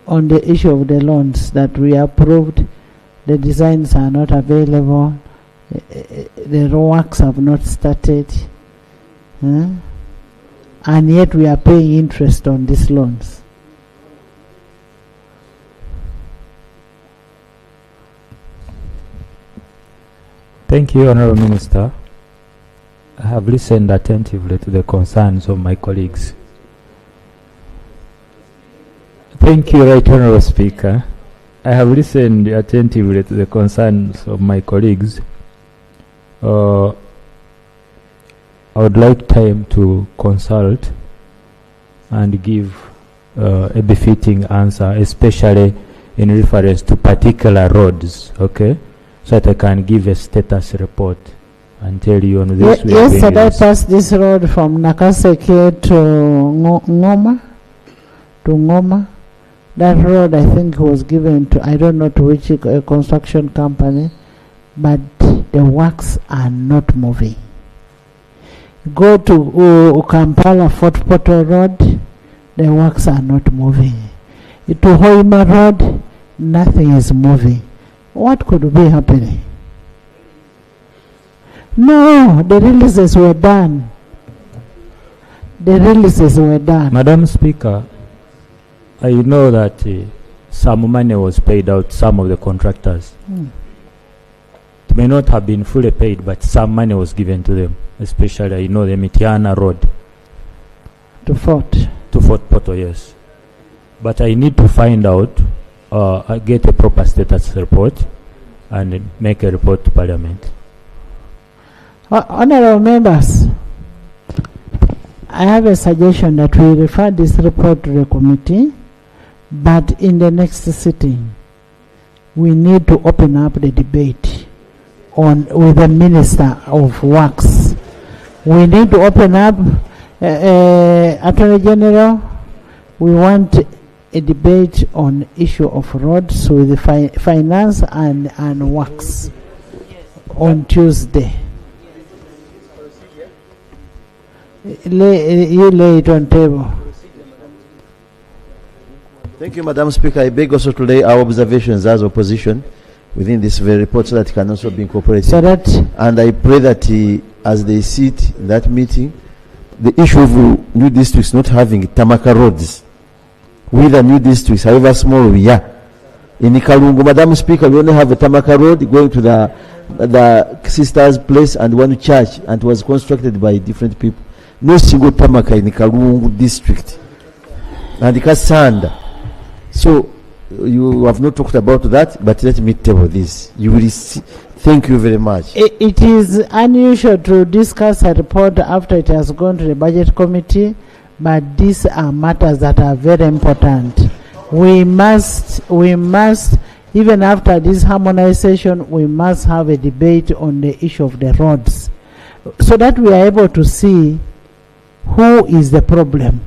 On the issue of the loans that we approved, the designs are not available, the works have not started, and yet we are paying interest on these loans. Thank you, Honourable Minister. I have listened attentively to the concerns of my colleagues. Thank you, Right Honourable Speaker. I have listened attentively to the concerns of my colleagues. I would like time to consult and give a befitting answer, especially in reference to particular roads, okay? So that I can give a status report and tell you on this. Yesterday I passed this road from Nakaseke to Ngoma. That road, I think, was given to, I don't know to which construction company, but the works are not moving. Go to Kampala Fort Portal Road, the works are not moving. To Hoima Road, nothing is moving. What could be happening? No, the releases were done. The releases were done. Madam Speaker, I know that some money was paid out, some of the contractors. It may not have been fully paid, but some money was given to them, especially, I know, the Mitiana Road. To Fort Portal, yes. But I need to find out, get a proper status report, and make a report to Parliament. Honourable members, I have a suggestion that we refer this report to the committee, but in the next sitting, we need to open up the debate with the Minister of Works. We need to open up, Attorney General, we want a debate on issue of roads with the finance and works on Tuesday. You lay it on table. Thank you, Madam Speaker. I beg also to lay our observations as opposition within this very report so that it can also be incorporated. So that, and I pray that as they sit in that meeting, the issue of new districts not having Tamaka roads, with the new districts, however small we are. In Ikalungu, Madam Speaker, we only have a Tamaka road going to the sister's place and one church, and it was constructed by different people. No single Tamaka in Ikalungu district. And Kasanda. So, you have not talked about that, but let me table this. You will see. Thank you very much. It is unusual to discuss a report after it has gone to the budget committee, but these are matters that are very important. We must Even after this harmonization, we must have a debate on the issue of the roads so that we are able to see who is the problem.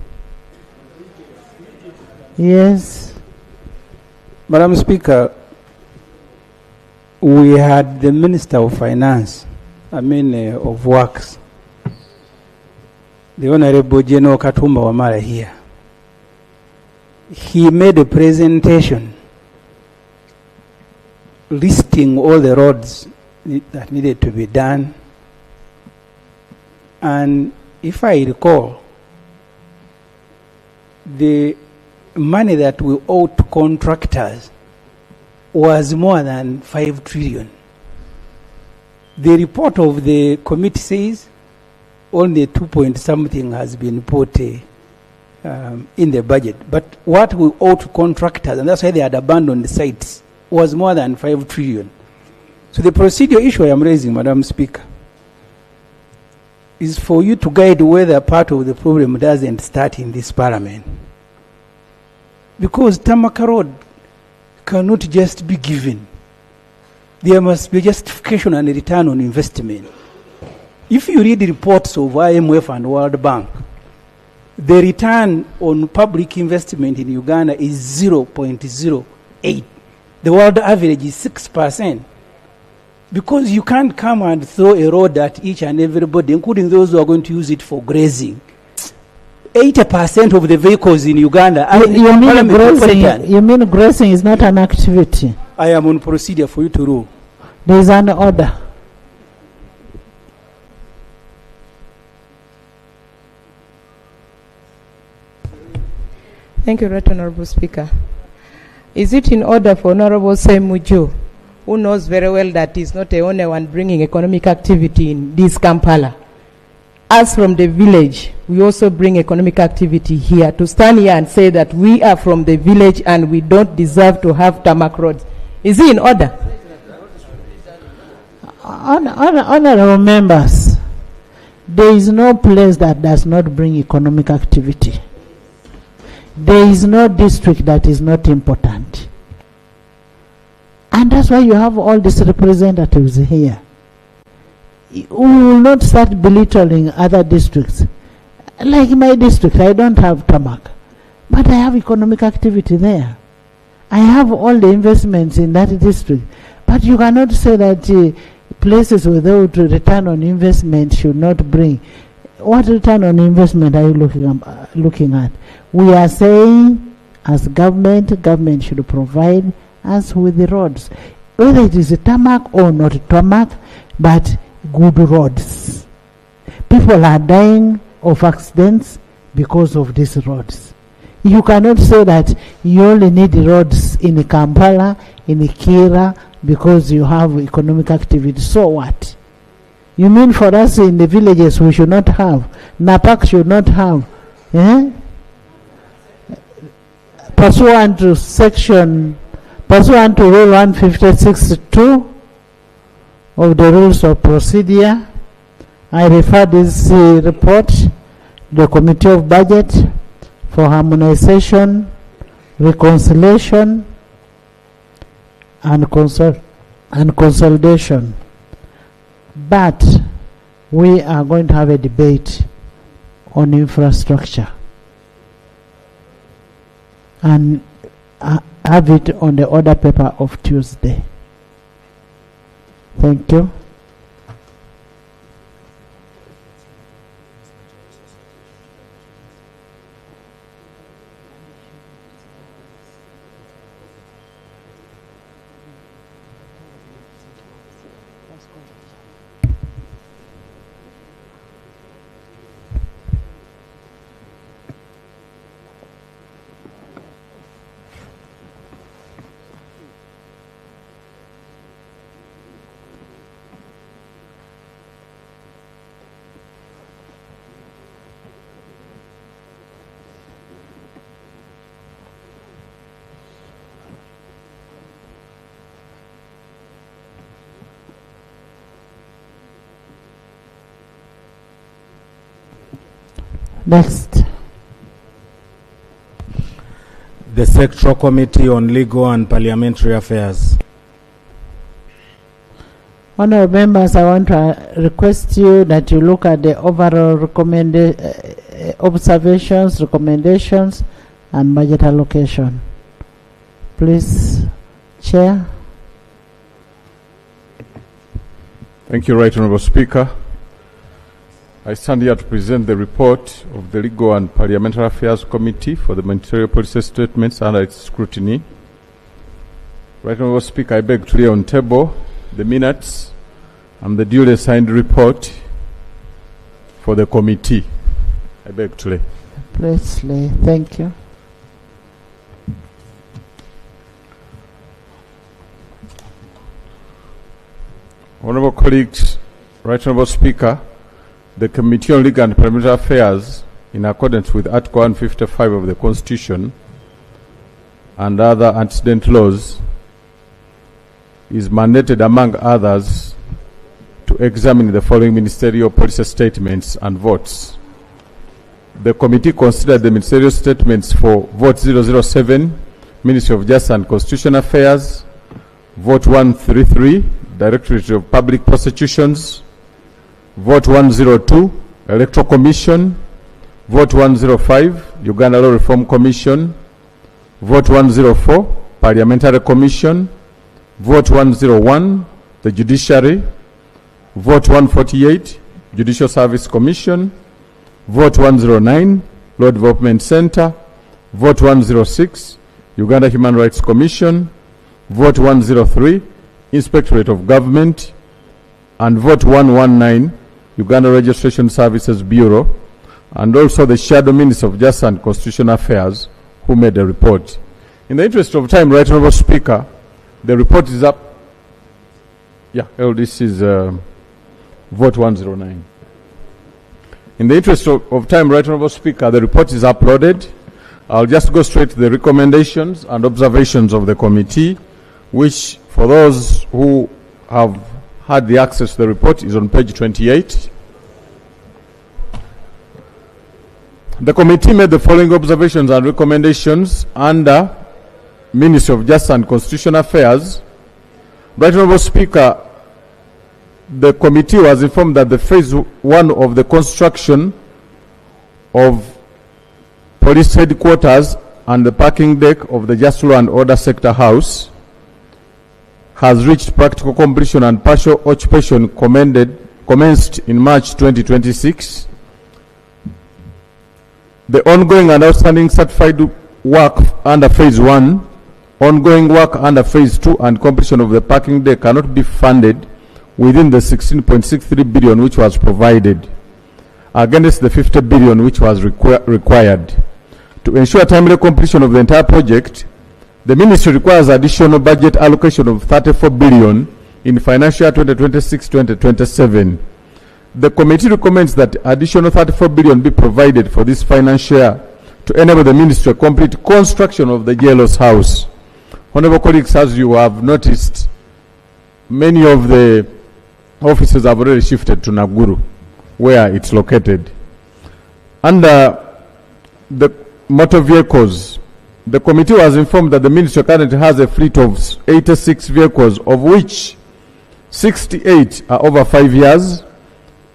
Yes. Madam Speaker, we had the Minister of Finance, of Works, the Honorable General Katumba Wamala here. He made a presentation listing all the roads that needed to be done. And if I recall, the money that we owed to contractors was more than 5 trillion. The report of the committee says only 2 point something has been put in the budget. But what we owe to contractors, and that's why they had abandoned the sites, was more than 5 trillion. So the procedure issue I am raising, Madam Speaker, is for you to guide whether part of the problem doesn't start in this parliament. Because Tamaka Road cannot just be given. There must be justification and a return on investment. If you read reports of IMF and World Bank, the return on public investment in Uganda is 0.08. The world average is 6%. Because you can't come and throw a road at each and everybody, including those who are going to use it for grazing. 80% of the vehicles in Uganda are you mean grazing is not an activity? I am on procedure for you to rule. There is an order. Thank you, Right Honorable Speaker. Is it in order for Honorable Semujo, who knows very well that he's not the only one bringing economic activity in this Kampala? Us from the village, we also bring economic activity here, to stand here and say that we are from the village and we don't deserve to have tarmac roads. Is it in order? Honorable members, there is no place that does not bring economic activity. There is no district that is not important. And that's why you have all these representatives here. We will not start belittling other districts. Like my district, I don't have tarmac, but I have economic activity there. I have all the investments in that district. But you cannot say that places without return on investment should not bring. What return on investment are you looking at? We are saying, as government should provide us with the roads, whether it is a tarmac or not tarmac, but good roads. People are dying of accidents because of these roads. You cannot say that you only need roads in Kampala, in Kira, because you have economic activity. So what? You mean for us in the villages we should not have? NAPAC should not have? Pursuant to Rule 156.2 of the Rules of Procedure, I refer this report to the Committee of Budget for Harmonization, Reconciliation, and Consolidation. But we are going to have a debate on infrastructure and have it on the order paper of Tuesday. Thank you. Next. the Sectoral Committee on Legal and Parliamentary Affairs. Honorable members, I want to request you that you look at the overall observations, recommendations, and budget allocation. Please, Chair. Thank you, Right Honourable Speaker. I stand here to present the report of the Legal and Parliamentary Affairs Committee for the Ministerial Policy Statements under its scrutiny. Right Honourable Speaker, I beg to lay on table the minutes and the duly signed report for the committee. I beg to lay. Please lay. Thank you. Honourable colleagues, Right Honourable Speaker, the Committee on Legal and Parliamentary Affairs, in accordance with Article 155 of the Constitution and other antecedent laws, is mandated, among others, to examine the following ministerial policy statements and votes. The committee considered the ministerial statements for Vote 007, Ministry of Justice and Constitutional Affairs, Vote 133, Directorate of Public Prosecutions, Vote 102, Electoral Commission, Vote 105, Uganda Law Reform Commission, Vote 104, Parliamentary Commission, Vote 101, the Judiciary, Vote 148, Judicial Service Commission, Vote 109, Law Development Center, Vote 106, Uganda Human Rights Commission, Vote 103, Inspectorate of Government, and Vote 119, Uganda Registration Services Bureau, and also the Shadow Minister of Justice and Constitutional Affairs, who made a report. In the interest of time, Right Honourable Speaker, the report is up. Yeah, this is Vote 109. In the interest of time, Right Honourable Speaker, the report is uploaded. I'll just go straight to the recommendations and observations of the committee, which, for those who have had the access to the report, is on page 28. The committee made the following observations and recommendations under Ministry of Justice and Constitutional Affairs. Right Honourable Speaker, the committee was informed that the phase 1 of the construction of police headquarters and the parking deck of the Just Law and Order Sector House has reached practical completion and partial occupation commenced in March 2026. The ongoing and outstanding certified work under phase 1, ongoing work under phase 2, and completion of the parking deck cannot be funded within the 16.63 billion which was provided against the 50 billion which was required. To ensure timely completion of the entire project, the ministry requires additional budget allocation of 34 billion in financial year 2026-2027. The committee recommends that additional 34 billion be provided for this financial year to enable the ministry to complete construction of the JLO's house. Honourable colleagues, as you have noticed, many of the offices have already shifted to Naguru, where it's located. Under the motor vehicles, the committee was informed that the ministry currently has a fleet of 86 vehicles, of which 68 are over 5 years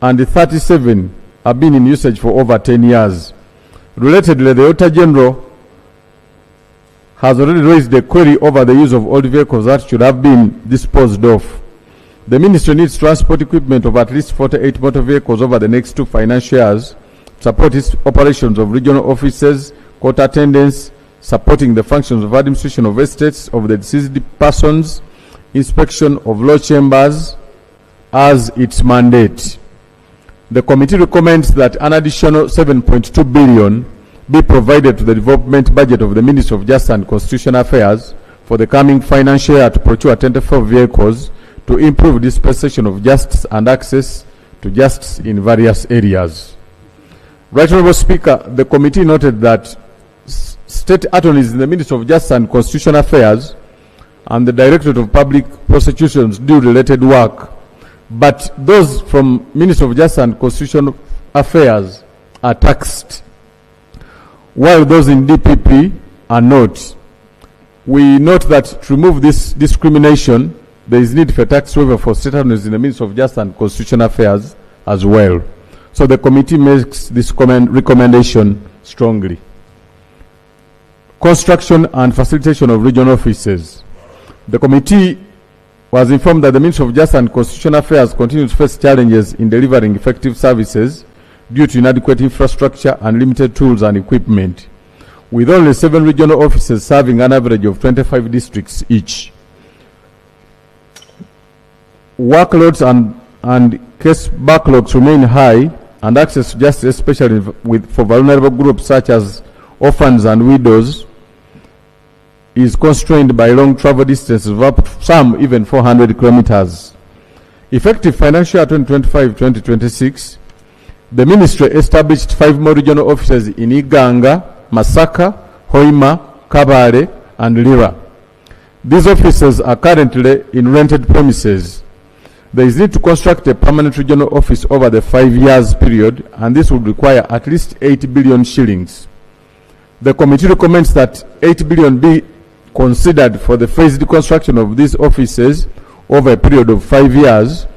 and 37 have been in usage for over 10 years. Relatedly, the Auditor General has already raised a query over the use of old vehicles that should have been disposed of. The ministry needs transport equipment of at least 48 motor vehicles over the next 2 financial years to support its operations of regional offices, court attendance, supporting the functions of administration of estates of the deceased persons, inspection of law chambers as its mandate. The committee recommends that an additional 7.2 billion be provided to the development budget of the Ministry of Justice and Constitutional Affairs for the coming financial year to procure 24 vehicles to improve dispensation of justice and access to justice in various areas. Right Honourable Speaker, the committee noted that state attorneys in the Ministry of Justice and Constitutional Affairs and the Directorate of Public Prosecutions do related work, but those from Ministry of Justice and Constitutional Affairs are taxed, while those in DPP a note. We note that to remove this discrimination, there is need for tax waiver for state attorneys in the Ministry of Justice and Constitutional Affairs as well. So the committee makes this recommendation strongly. Construction and facilitation of regional offices. The committee was informed that the Ministry of Justice and Constitutional Affairs continues to face challenges in delivering effective services due to inadequate infrastructure and limited tools and equipment, with only 7 regional offices serving an average of 25 districts each. Workloads and case backlogs remain high, and access to justice, especially for vulnerable groups such as orphans and widows, is constrained by long travel distances of up to some even 400 kilometers. Effective financial year 2025-2026, the ministry established 5 more regional offices in Iganga, Masaka, Hoima, Kabale, and Lira. These offices are currently in rented premises. There is need to construct a permanent regional office over the 5 years period, and this would require at least 8 billion shillings. The committee recommends that 8 billion be considered for the phased construction of these offices over a period of 5 years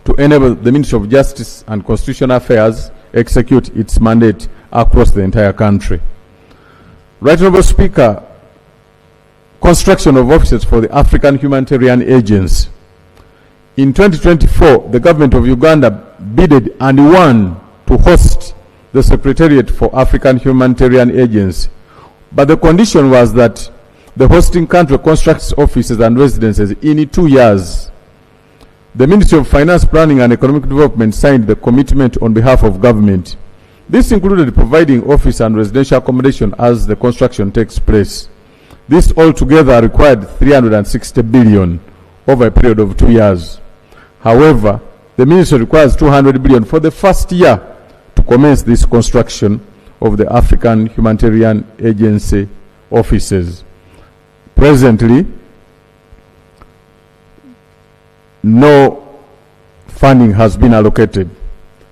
to enable the Ministry of Justice and Constitutional Affairs execute its mandate across the entire country. Right Honourable Speaker, construction of offices for the African Humanitarian Agency. In 2024, the government of Uganda bidded and won to host the Secretariat for African Humanitarian Agency. But the condition was that the hosting country constructs offices and residences in 2 years. The Ministry of Finance, Planning and Economic Development signed the commitment on behalf of government. This included providing office and residential accommodation as the construction takes place. This altogether required 360 billion over a period of 2 years. However, the ministry requires 200 billion for the first year to commence this construction of the African Humanitarian Agency offices. Presently, no funding has been allocated.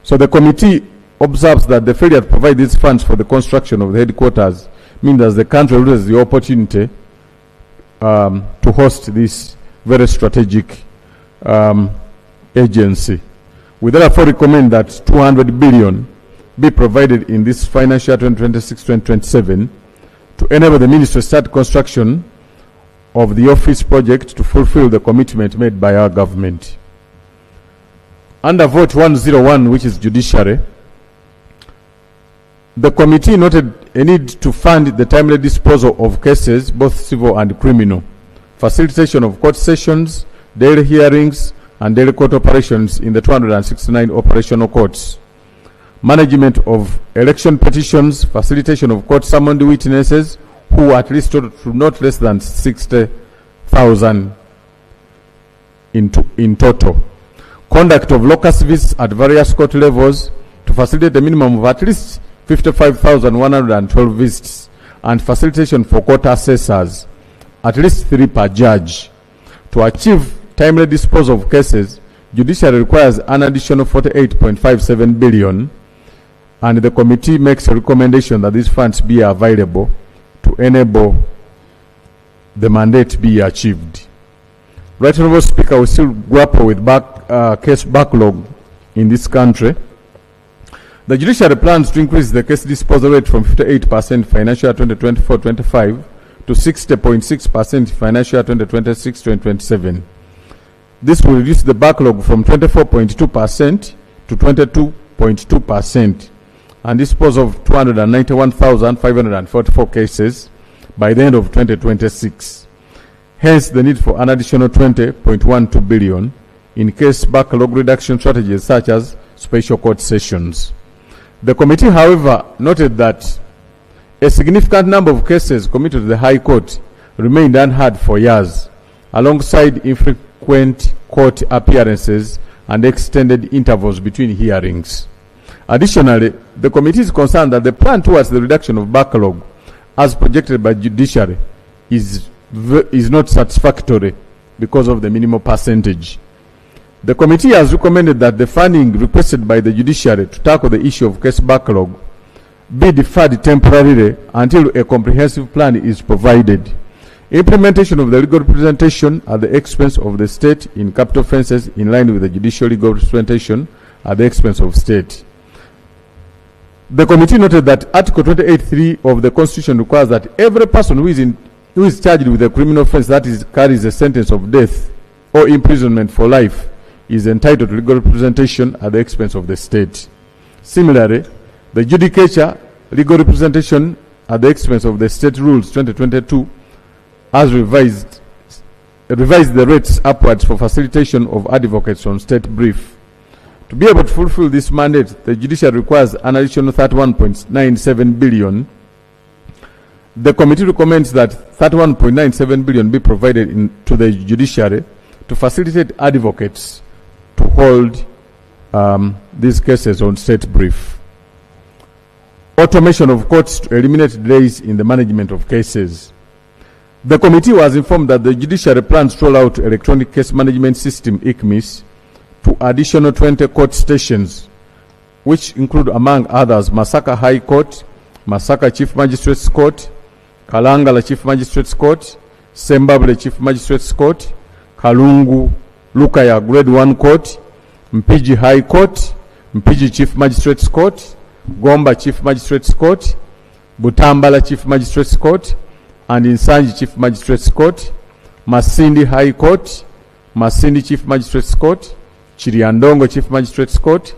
So the committee observes that the failure to provide these funds for the construction of the headquarters means that the country loses the opportunity to host this very strategic agency. We therefore recommend that 200 billion be provided in this financial year 2026-2027 to enable the ministry to start construction of the office project to fulfill the commitment made by our government. Under vote 101, which is judiciary, the committee noted a need to fund the timely disposal of cases, both civil and criminal, facilitation of court sessions, daily hearings, and daily court operations in the 269 operational courts, management of election petitions, facilitation of court-summoned witnesses who at least to not less than 60,000 in total, conduct of locus visits at various court levels to facilitate a minimum of at least 55,112 visits, and facilitation for court assessors, at least 3 per judge. To achieve timely disposal of cases, judiciary requires an additional 48.57 billion, and the committee makes a recommendation that these funds be available to enable the mandate be achieved. Right Honourable Speaker, we still grapple with case backlog in this country. The judiciary plans to increase the case disposal rate from 58% financial year 2024-25 to 60.6% financial year 2026-2027. This will reduce the backlog from 24.2% to 22.2% and dispose of 291,544 cases by the end of 2026. Hence, the need for an additional 20.12 billion in case backlog reduction strategies such as special court sessions. The committee, however, noted that a significant number of cases committed to the High Court remained unheard for years, alongside infrequent court appearances and extended intervals between hearings. Additionally, the committee is concerned that the plan towards the reduction of backlog, as projected by judiciary, is not satisfactory because of the minimal percentage. The committee has recommended that the funding requested by the judiciary to tackle the issue of case backlog be deferred temporarily until a comprehensive plan is provided. Implementation of the legal representation at the expense of the state in capital offences in line with the judicial legal representation at the expense of state. The committee noted that Article 28(3) of the Constitution requires that every person who is charged with a criminal offence that carries a sentence of death or imprisonment for life is entitled to legal representation at the expense of the state. Similarly, the judicature legal representation at the expense of the state rules 2022 has revised the rates upwards for facilitation of advocates on state brief. To be able to fulfill this mandate, the judiciary requires an additional 31.97 billion. The committee recommends that 31.97 billion be provided to the judiciary to facilitate advocates to hold these cases on state brief. Automation of courts to eliminate delays in the management of cases. The committee was informed that the judiciary plans to roll out electronic case management system (ICMIS) to additional 20 court stations, which include, among others, Masaka High Court, Masaka Chief Magistrates Court, Kalangala Chief Magistrates Court, Sembabule Chief Magistrates Court, Kalungu Lukaya Grade 1 Court, Mpiji High Court, Mpiji Chief Magistrates Court, Gomba Chief Magistrates Court, Butambala Chief Magistrates Court, and Insanji Chief Magistrates Court, Masindi High Court, Masindi Chief Magistrates Court, Chiriandongo Chief Magistrates Court,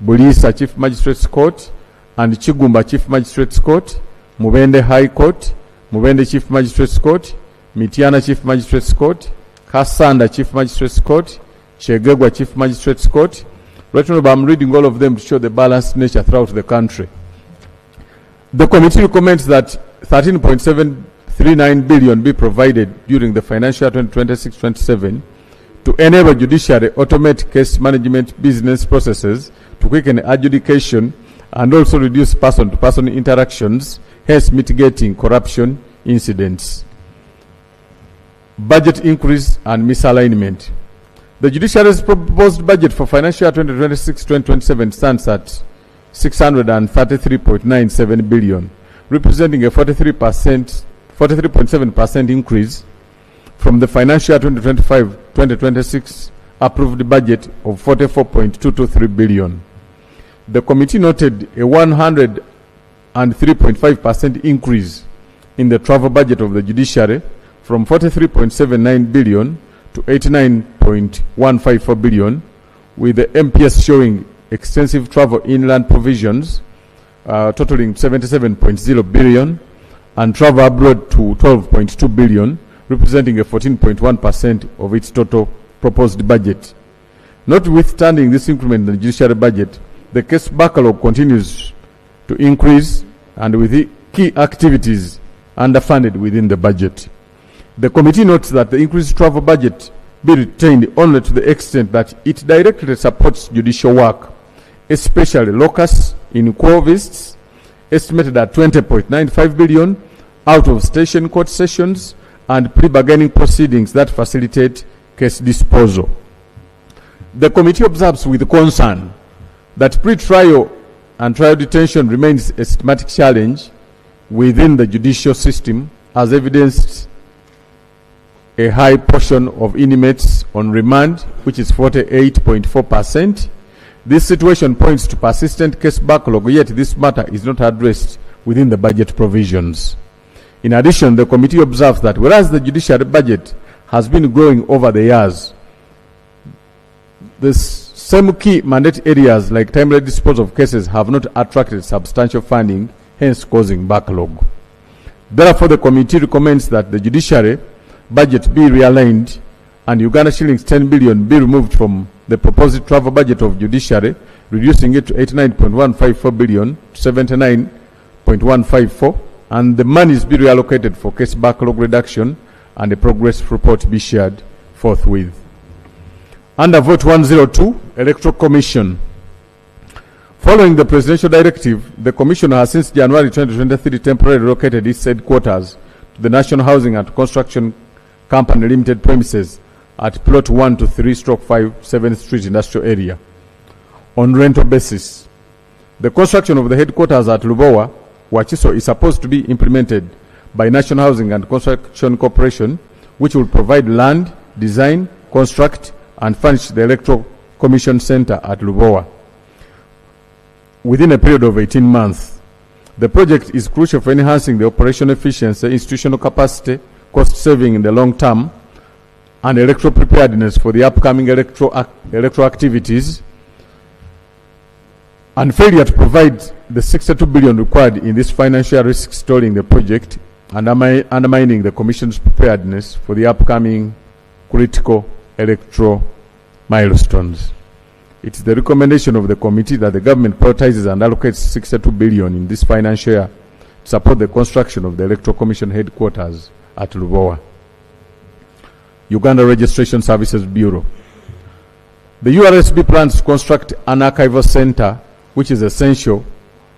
Bulisa Chief Magistrates Court, and Chigumba Chief Magistrates Court, Mubende High Court, Mubende Chief Magistrates Court, Mitiana Chief Magistrates Court, Kasanda Chief Magistrates Court, Chegegwa Chief Magistrates Court. Right now, I'm reading all of them to show the balanced nature throughout the country. The committee recommends that 13.739 billion be provided during the financial year 2026-27 to enable judiciary automate case management business processes to quicken adjudication and also reduce person-to-person interactions, hence mitigating corruption incidents. Budget increase and misalignment. The judiciary's proposed budget for financial year 2026-2027 stands at 633.97 billion, representing a 43.7% increase from the financial year 2025-2026 approved budget of 44.223 billion. The committee noted a 103.5% increase in the travel budget of the judiciary from 43.79 billion to 89.154 billion, with the MPS showing extensive travel inland provisions totaling 77.0 billion and travel abroad to 12.2 billion, representing a 14.1% of its total proposed budget. Notwithstanding this increment in the judiciary budget, the case backlog continues to increase and with the key activities underfunded within the budget. The committee notes that the increased travel budget be retained only to the extent that it directly supports judicial work, especially locus in quo-vists, estimated at 20.95 billion, out of station court sessions, and pre-bargaining proceedings that facilitate case disposal. The committee observes with concern that pre-trial and trial detention remains a systematic challenge within the judicial system, as evidenced a high portion of inmates on remand, which is 48.4%. This situation points to persistent case backlog, yet this matter is not addressed within the budget provisions. In addition, the committee observes that whereas the judiciary budget has been growing over the years, the same key mandate areas like timely disposal of cases have not attracted substantial funding, hence causing backlog. Therefore, the committee recommends that the judiciary budget be realigned and Uganda shillings 10 billion be removed from the proposed travel budget of judiciary, reducing it to 89.154 billion to 79.154, and the monies be reallocated for case backlog reduction and a progress report be shared forthwith. Under Vote 102, Electoral Commission. Following the presidential directive, the Commission has since January 2023 temporarily relocated its headquarters to the National Housing and Construction Company Limited premises at Plot 1 to 3/5 7th Street Industrial Area on rental basis. The construction of the headquarters at Lubowa, Wachiso, is supposed to be implemented by National Housing and Construction Corporation, which will provide land, design, construct, and furnish the Electoral Commission Center at Lubowa within a period of 18 months. The project is crucial for enhancing the operational efficiency, institutional capacity, cost saving in the long term, and electoral preparedness for the upcoming electoral activities. And failure to provide the 62 billion required in this financial risk stalling the project and undermining the Commission's preparedness for the upcoming critical electoral milestones. It is the recommendation of the committee that the government prioritizes and allocates 62 billion in this financial year to support the construction of the Electoral Commission headquarters at Lubowa. Uganda Registration Services Bureau. The URSB plans to construct an archival center which is essential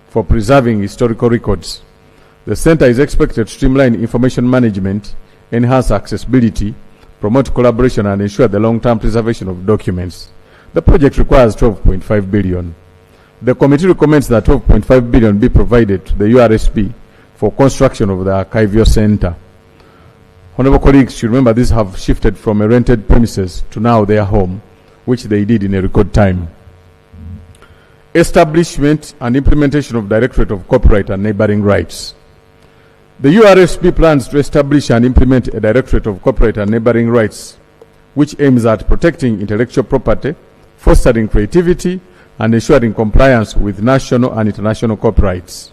for preserving historical records. The center is expected to streamline information management, enhance accessibility, promote collaboration, and ensure the long-term preservation of documents. The project requires 12.5 billion. The committee recommends that 12.5 billion be provided to the URSB for construction of the archival center. Honorable colleagues should remember these have shifted from a rented premises to now their home, which they did in a record time. Establishment and implementation of Directorate of Copyright and Neighboring Rights. The URSB plans to establish and implement a Directorate of Copyright and Neighboring Rights, which aims at protecting intellectual property, fostering creativity, and ensuring compliance with national and international copyrights.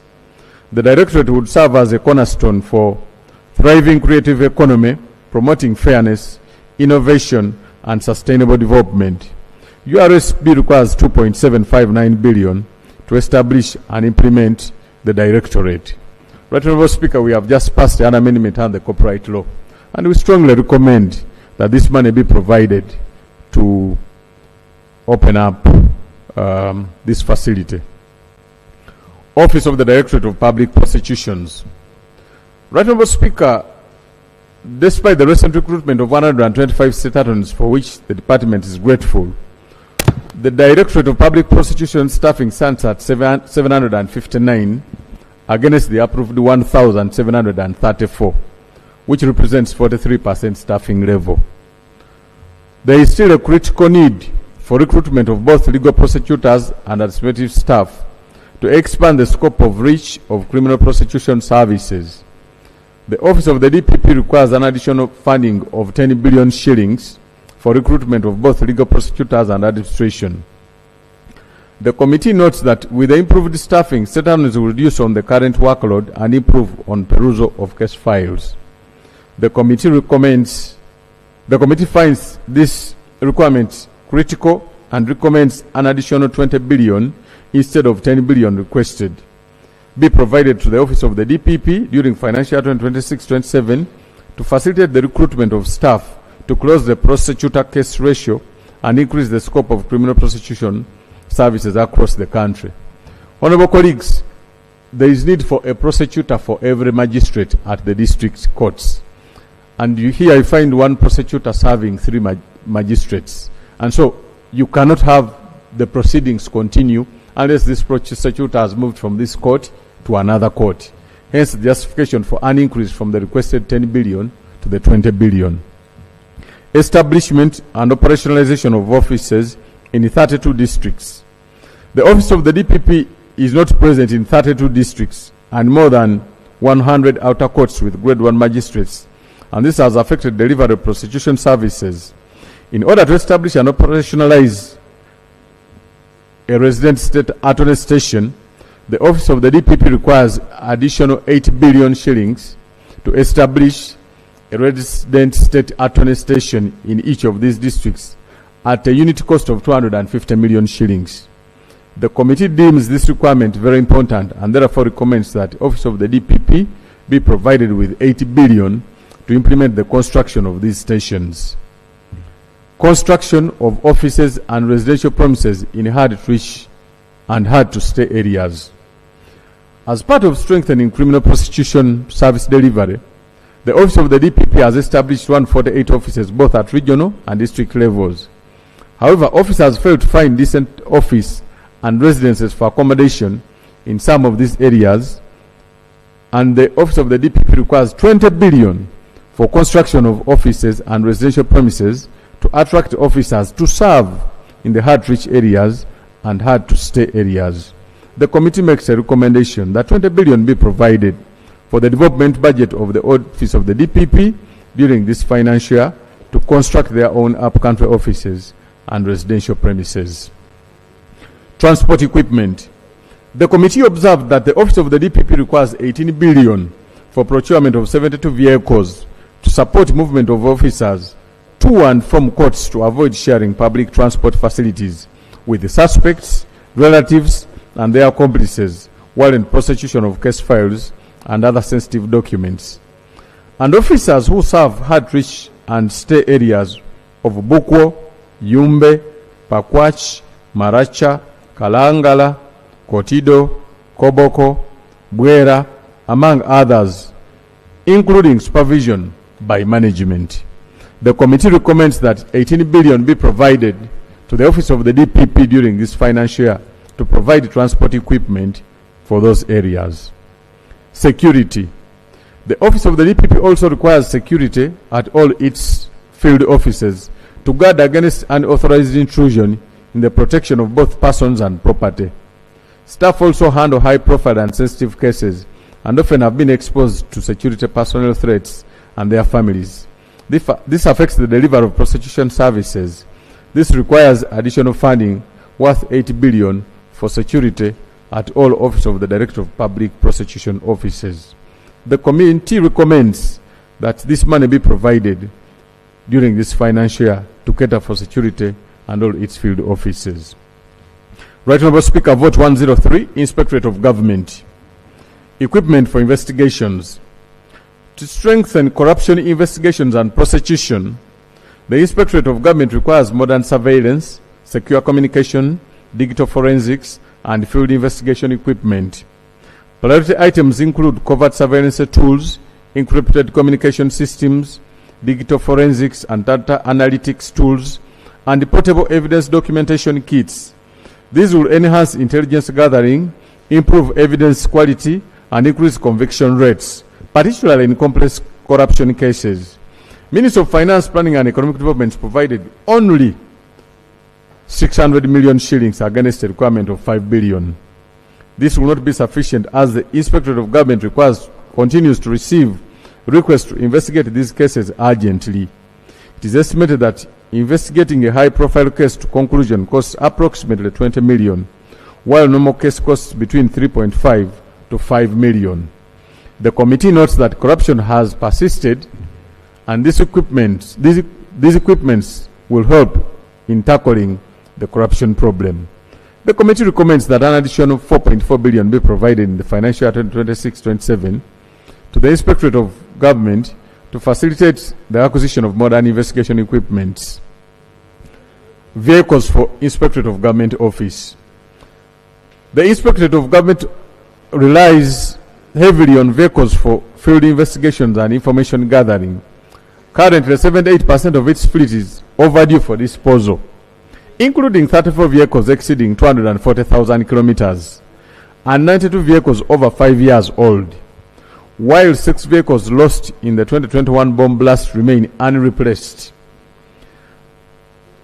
The Directorate would serve as a cornerstone for thriving creative economy, promoting fairness, innovation, and sustainable development. URSB requires 2.759 billion to establish and implement the Directorate. Right Honourable Speaker, we have just passed an amendment on the copyright law, and we strongly recommend that this money be provided to open up this facility. Office of the Directorate of Public Prosecutions. Right Honourable Speaker, despite the recent recruitment of 125 state attorneys, for which the department is grateful, the Directorate of Public Prosecution staffing stands at 759 against the approved 1,734, which represents 43% staffing level. There is still a critical need for recruitment of both legal prosecutors and administrative staff to expand the scope of reach of criminal prosecution services. The Office of the DPP requires an additional funding of 10 billion shillings for recruitment of both legal prosecutors and administration. The committee notes that with the improved staffing, state attorneys will reduce on the current workload and improve on perusal of case files. The committee finds this requirement critical and recommends an additional 20 billion instead of 10 billion requested be provided to the Office of the DPP during financial year 2026-27 to facilitate the recruitment of staff to close the prosecutor case ratio and increase the scope of criminal prosecution services across the country. Honorable colleagues, there is need for a prosecutor for every magistrate at the district courts. And here you find one prosecutor serving 3 magistrates. And so you cannot have the proceedings continue unless this prosecutor has moved from this court to another court. Hence the justification for an increase from the requested 10 billion to the 20 billion. Establishment and operationalization of offices in 32 districts. The Office of the DPP is not present in 32 districts and more than 100 outer courts with grade 1 magistrates, and this has affected delivery of prosecution services. In order to establish and operationalize a resident state attorney station, the Office of the DPP requires additional 8 billion shillings to establish a resident state attorney station in each of these districts at a unit cost of 250 million shillings. The committee deems this requirement very important and therefore recommends that the Office of the DPP be provided with 80 billion to implement the construction of these stations. Construction of offices and residential premises in hard-to-reach and hard-to-stay areas. As part of strengthening criminal prosecution service delivery, the Office of the DPP has established 148 offices both at regional and district levels. However, officers fail to find decent office and residences for accommodation in some of these areas, and the Office of the DPP requires 20 billion for construction of offices and residential premises to attract officers to serve in the hard-to-reach areas and hard-to-stay areas. The committee makes a recommendation that 20 billion be provided for the development budget of the Office of the DPP during this financial year to construct their own up-country offices and residential premises. Transport equipment. The committee observed that the Office of the DPP requires 18 billion for procurement of 72 vehicles to support movement of officers to and from courts to avoid sharing public transport facilities with the suspects, relatives, and their accomplices while in prosecution of case files and other sensitive documents. And officers who serve hard-to-reach and stay areas of Bukwo, Yumbe, Pakwach, Maracha, Kalangala, Kotido, Koboko, Bwera, among others, including supervision by management. The committee recommends that 18 billion be provided to the Office of the DPP during this financial year to provide transport equipment for those areas. Security. The Office of the DPP also requires security at all its field offices to guard against unauthorized intrusion in the protection of both persons and property. Staff also handle high-profile and sensitive cases and often have been exposed to security personnel threats and their families. This affects the delivery of prosecution services. This requires additional funding worth 8 billion for security at all Office of the Director of Public Prosecution Offices. The committee recommends that this money be provided during this financial year to cater for security and all its field offices. Right Honourable Speaker, Vote 103, Inspectorate of Government. Equipment for investigations. To strengthen corruption investigations and prosecution, the Inspectorate of Government requires modern surveillance, secure communication, digital forensics, and field investigation equipment. Priority items include covert surveillance tools, encrypted communication systems, digital forensics and data analytics tools, and portable evidence documentation kits. These will enhance intelligence gathering, improve evidence quality, and increase conviction rates, particularly in complex corruption cases. Ministry of Finance, Planning and Economic Development provided only 600 million shillings against a requirement of 5 billion. This will not be sufficient as the Inspectorate of Government continues to receive requests to investigate these cases urgently. It is estimated that investigating a high-profile case to conclusion costs approximately 20 million, while normal case costs between 3.5 to 5 million. The committee notes that corruption has persisted, and these equipments will help in tackling the corruption problem. The committee recommends that an additional 4.4 billion be provided in the financial year 2026-27 to the Inspectorate of Government to facilitate the acquisition of modern investigation equipment. Vehicles for Inspectorate of Government Office. The Inspectorate of Government relies heavily on vehicles for field investigations and information gathering. Currently, 78% of its fleet is overdue for disposal, including 34 vehicles exceeding 240,000 kilometers and 92 vehicles over 5 years old, while 6 vehicles lost in the 2021 bomb blast remain unreplaced.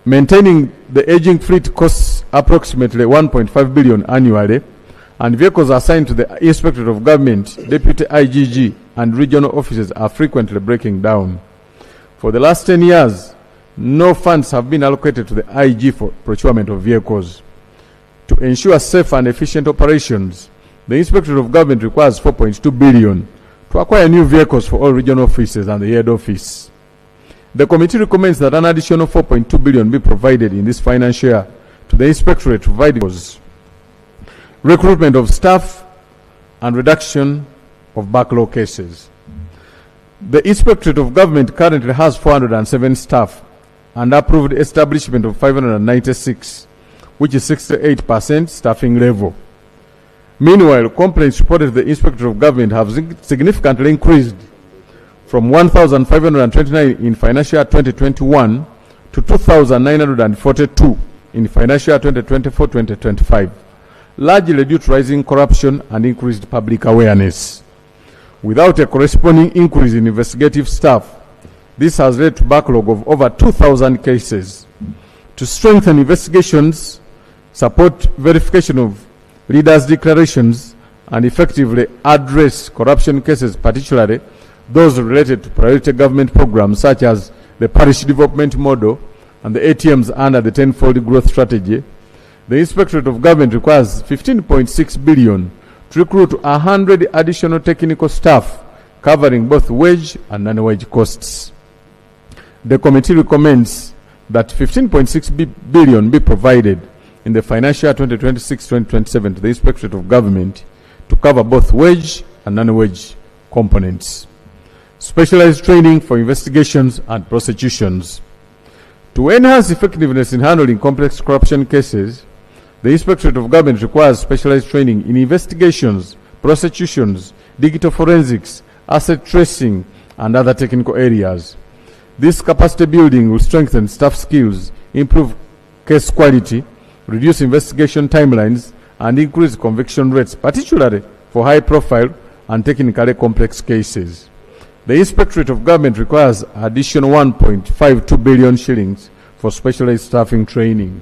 Maintaining the aging fleet costs approximately 1.5 billion annually, and vehicles assigned to the Inspectorate of Government, Deputy IGG, and regional offices are frequently breaking down. For the last 10 years, no funds have been allocated to the IG for procurement of vehicles. To ensure safe and efficient operations, the Inspectorate of Government requires 4.2 billion to acquire new vehicles for all regional offices and the head office. The committee recommends that an additional 4.2 billion be provided in this financial year to the Inspectorate to provide vehicles. Recruitment of staff and reduction of backlog cases. The Inspectorate of Government currently has 407 staff and approved establishment of 596, which is 68% staffing level. Meanwhile, complaints reported to the Inspectorate of Government have significantly increased from 1,529 in financial year 2021 to 2,942 in financial year 2024-2025. largely due to rising corruption and increased public awareness. Without a corresponding increase in investigative staff, this has led to a backlog of over 2,000 cases. To strengthen investigations, support verification of leaders' declarations, and effectively address corruption cases, particularly those related to priority government programs such as the parish development model and the ATMs under the tenfold growth strategy, the Inspectorate of Government requires 15.6 billion to recruit 100 additional technical staff covering both wage and non-wage costs. The committee recommends that 15.6 billion be provided in the financial year 2026-2027 to the Inspectorate of Government to cover both wage and non-wage components. Specialized training for investigations and prosecutions. To enhance effectiveness in handling complex corruption cases, the Inspectorate of Government requires specialized training in investigations, prosecutions, digital forensics, asset tracing, and other technical areas. This capacity building will strengthen staff skills, improve case quality, reduce investigation timelines, and increase conviction rates, particularly for high-profile and technically complex cases. The Inspectorate of Government requires additional 1.52 billion shillings for specialized staffing training.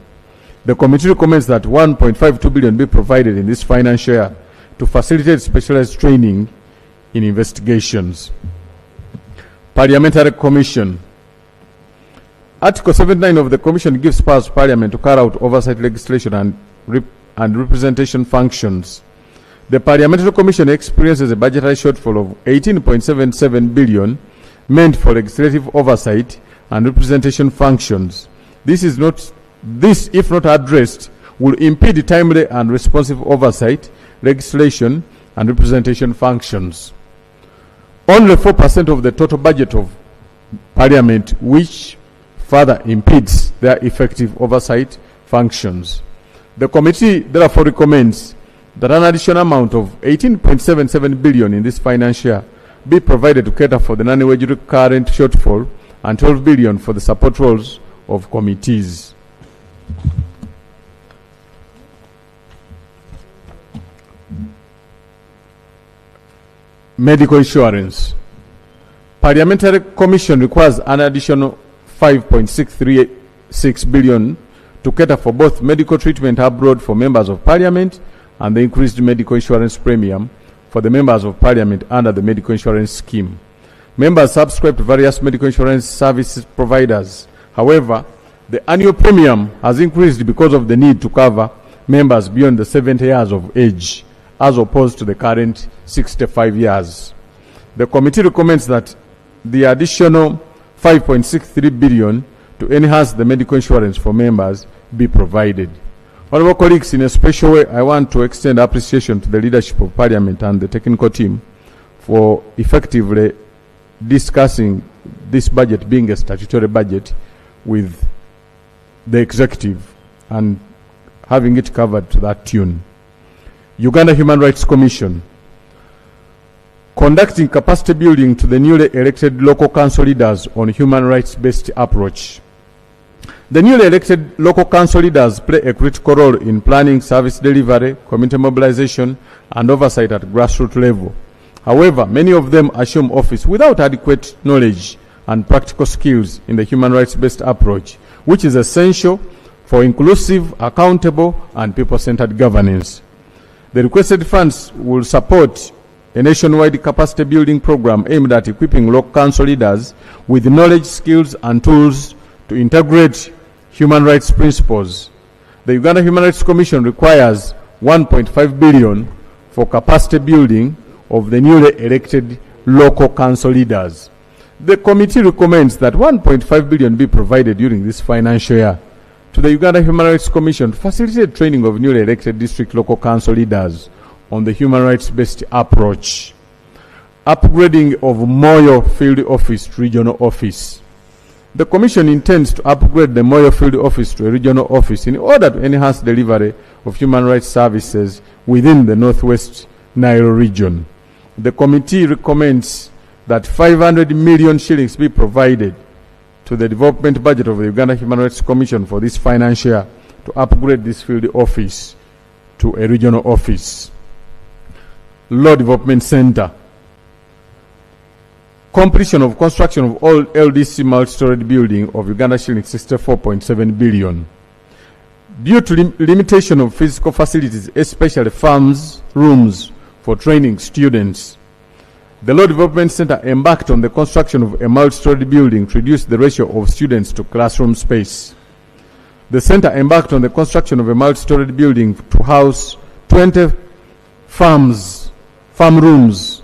The committee recommends that 1.52 billion be provided in this financial year to facilitate specialized training in investigations. Parliamentary Commission. Article 79 of the Commission gives powers to Parliament to carry out oversight legislation and representation functions. The Parliamentary Commission experiences a budgetary shortfall of 18.77 billion meant for legislative oversight and representation functions. This, if not addressed, will impede timely and responsive oversight, legislation, and representation functions. Only 4% of the total budget of Parliament, which further impedes their effective oversight functions. The committee therefore recommends that an additional amount of 18.77 billion in this financial year be provided to cater for the non-wage current shortfall and 12 billion for the support roles of committees. Medical insurance. Parliamentary Commission requires an additional 5.636 billion to cater for both medical treatment abroad for members of Parliament and the increased medical insurance premium for the members of Parliament under the medical insurance scheme. Members subscribe to various medical insurance service providers. However, the annual premium has increased because of the need to cover members beyond the 70 years of age, as opposed to the current 65 years. The committee recommends that the additional 5.63 billion to enhance the medical insurance for members be provided. Honorable colleagues, in a special way, I want to extend appreciation to the leadership of Parliament and the technical team for effectively discussing this budget being a statutory budget with the executive and having it covered to that tune. Uganda Human Rights Commission. Conducting capacity building to the newly elected local council leaders on human rights-based approach. The newly elected local council leaders play a critical role in planning service delivery, community mobilization, and oversight at grassroots level. However, many of them assume office without adequate knowledge and practical skills in the human rights-based approach, which is essential for inclusive, accountable, and people-centered governance. The requested funds will support a nationwide capacity building program aimed at equipping local council leaders with knowledge, skills, and tools to integrate human rights principles. The Uganda Human Rights Commission requires 1.5 billion for capacity building of the newly elected local council leaders. The committee recommends that 1.5 billion be provided during this financial year to the Uganda Human Rights Commission to facilitate training of newly elected district local council leaders on the human rights-based approach. Upgrading of Moyo Field Office to regional office. The Commission intends to upgrade the Moyo Field Office to a regional office in order to enhance delivery of human rights services within the Northwest Nile region. The committee recommends that 500 million shillings be provided to the development budget of the Uganda Human Rights Commission for this financial year to upgrade this field office. to a regional office. Law Development Center. Completion of construction of all LDC multi-storage building of Uganda shilling 64.7 billion. Due to limitation of physical facilities, especially farms, rooms for training students, the Law Development Center embarked on the construction of a multi-storage building to reduce the ratio of students to classroom space. The center embarked on the construction of a multi-storage building to house 20 farm rooms.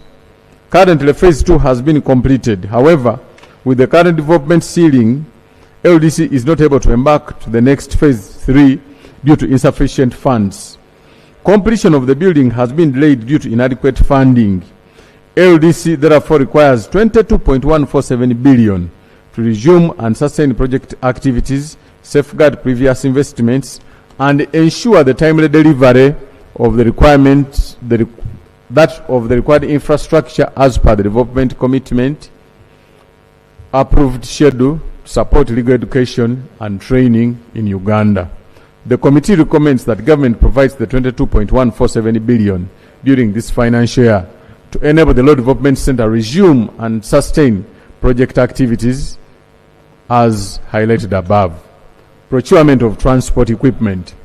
Currently, phase 2 has been completed. However, with the current development ceiling, LDC is not able to embark to the next phase 3 due to insufficient funds. Completion of the building has been delayed due to inadequate funding. LDC therefore requires 22.147 billion to resume and sustain project activities, safeguard previous investments, and ensure the timely delivery of the requirements, of the required infrastructure as per the development commitment, approved schedule to support legal education and training in Uganda. The committee recommends that government provides the 22.147 billion during this financial year to enable the Law Development Center resume and sustain project activities as highlighted above. Procurement of transport equipment.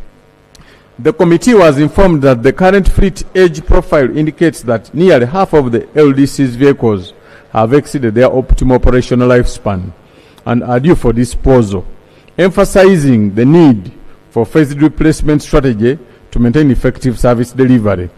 The committee was informed that the current fleet age profile indicates that nearly half of the LDC's vehicles have exceeded their optimal operational lifespan and are due for disposal, emphasizing the need for phased replacement strategy to maintain effective service delivery.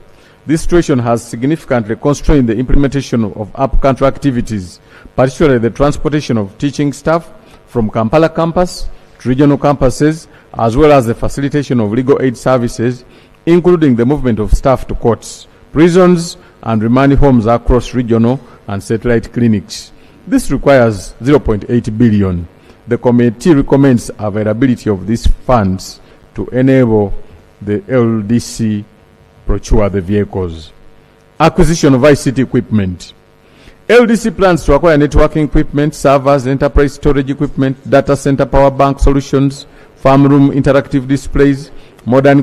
This situation has significantly constrained the implementation of up-country activities, particularly the transportation of teaching staff from Kampala campus to regional campuses, as well as the facilitation of legal aid services, including the movement of staff to courts, prisons, and remand homes across regional and satellite clinics. This requires 0.8 billion. The committee recommends availability of these funds to enable the LDC procure the vehicles. Acquisition of ICT equipment. LDC plans to acquire networking equipment, servers, enterprise storage equipment, data center power bank solutions, farm room interactive displays, modern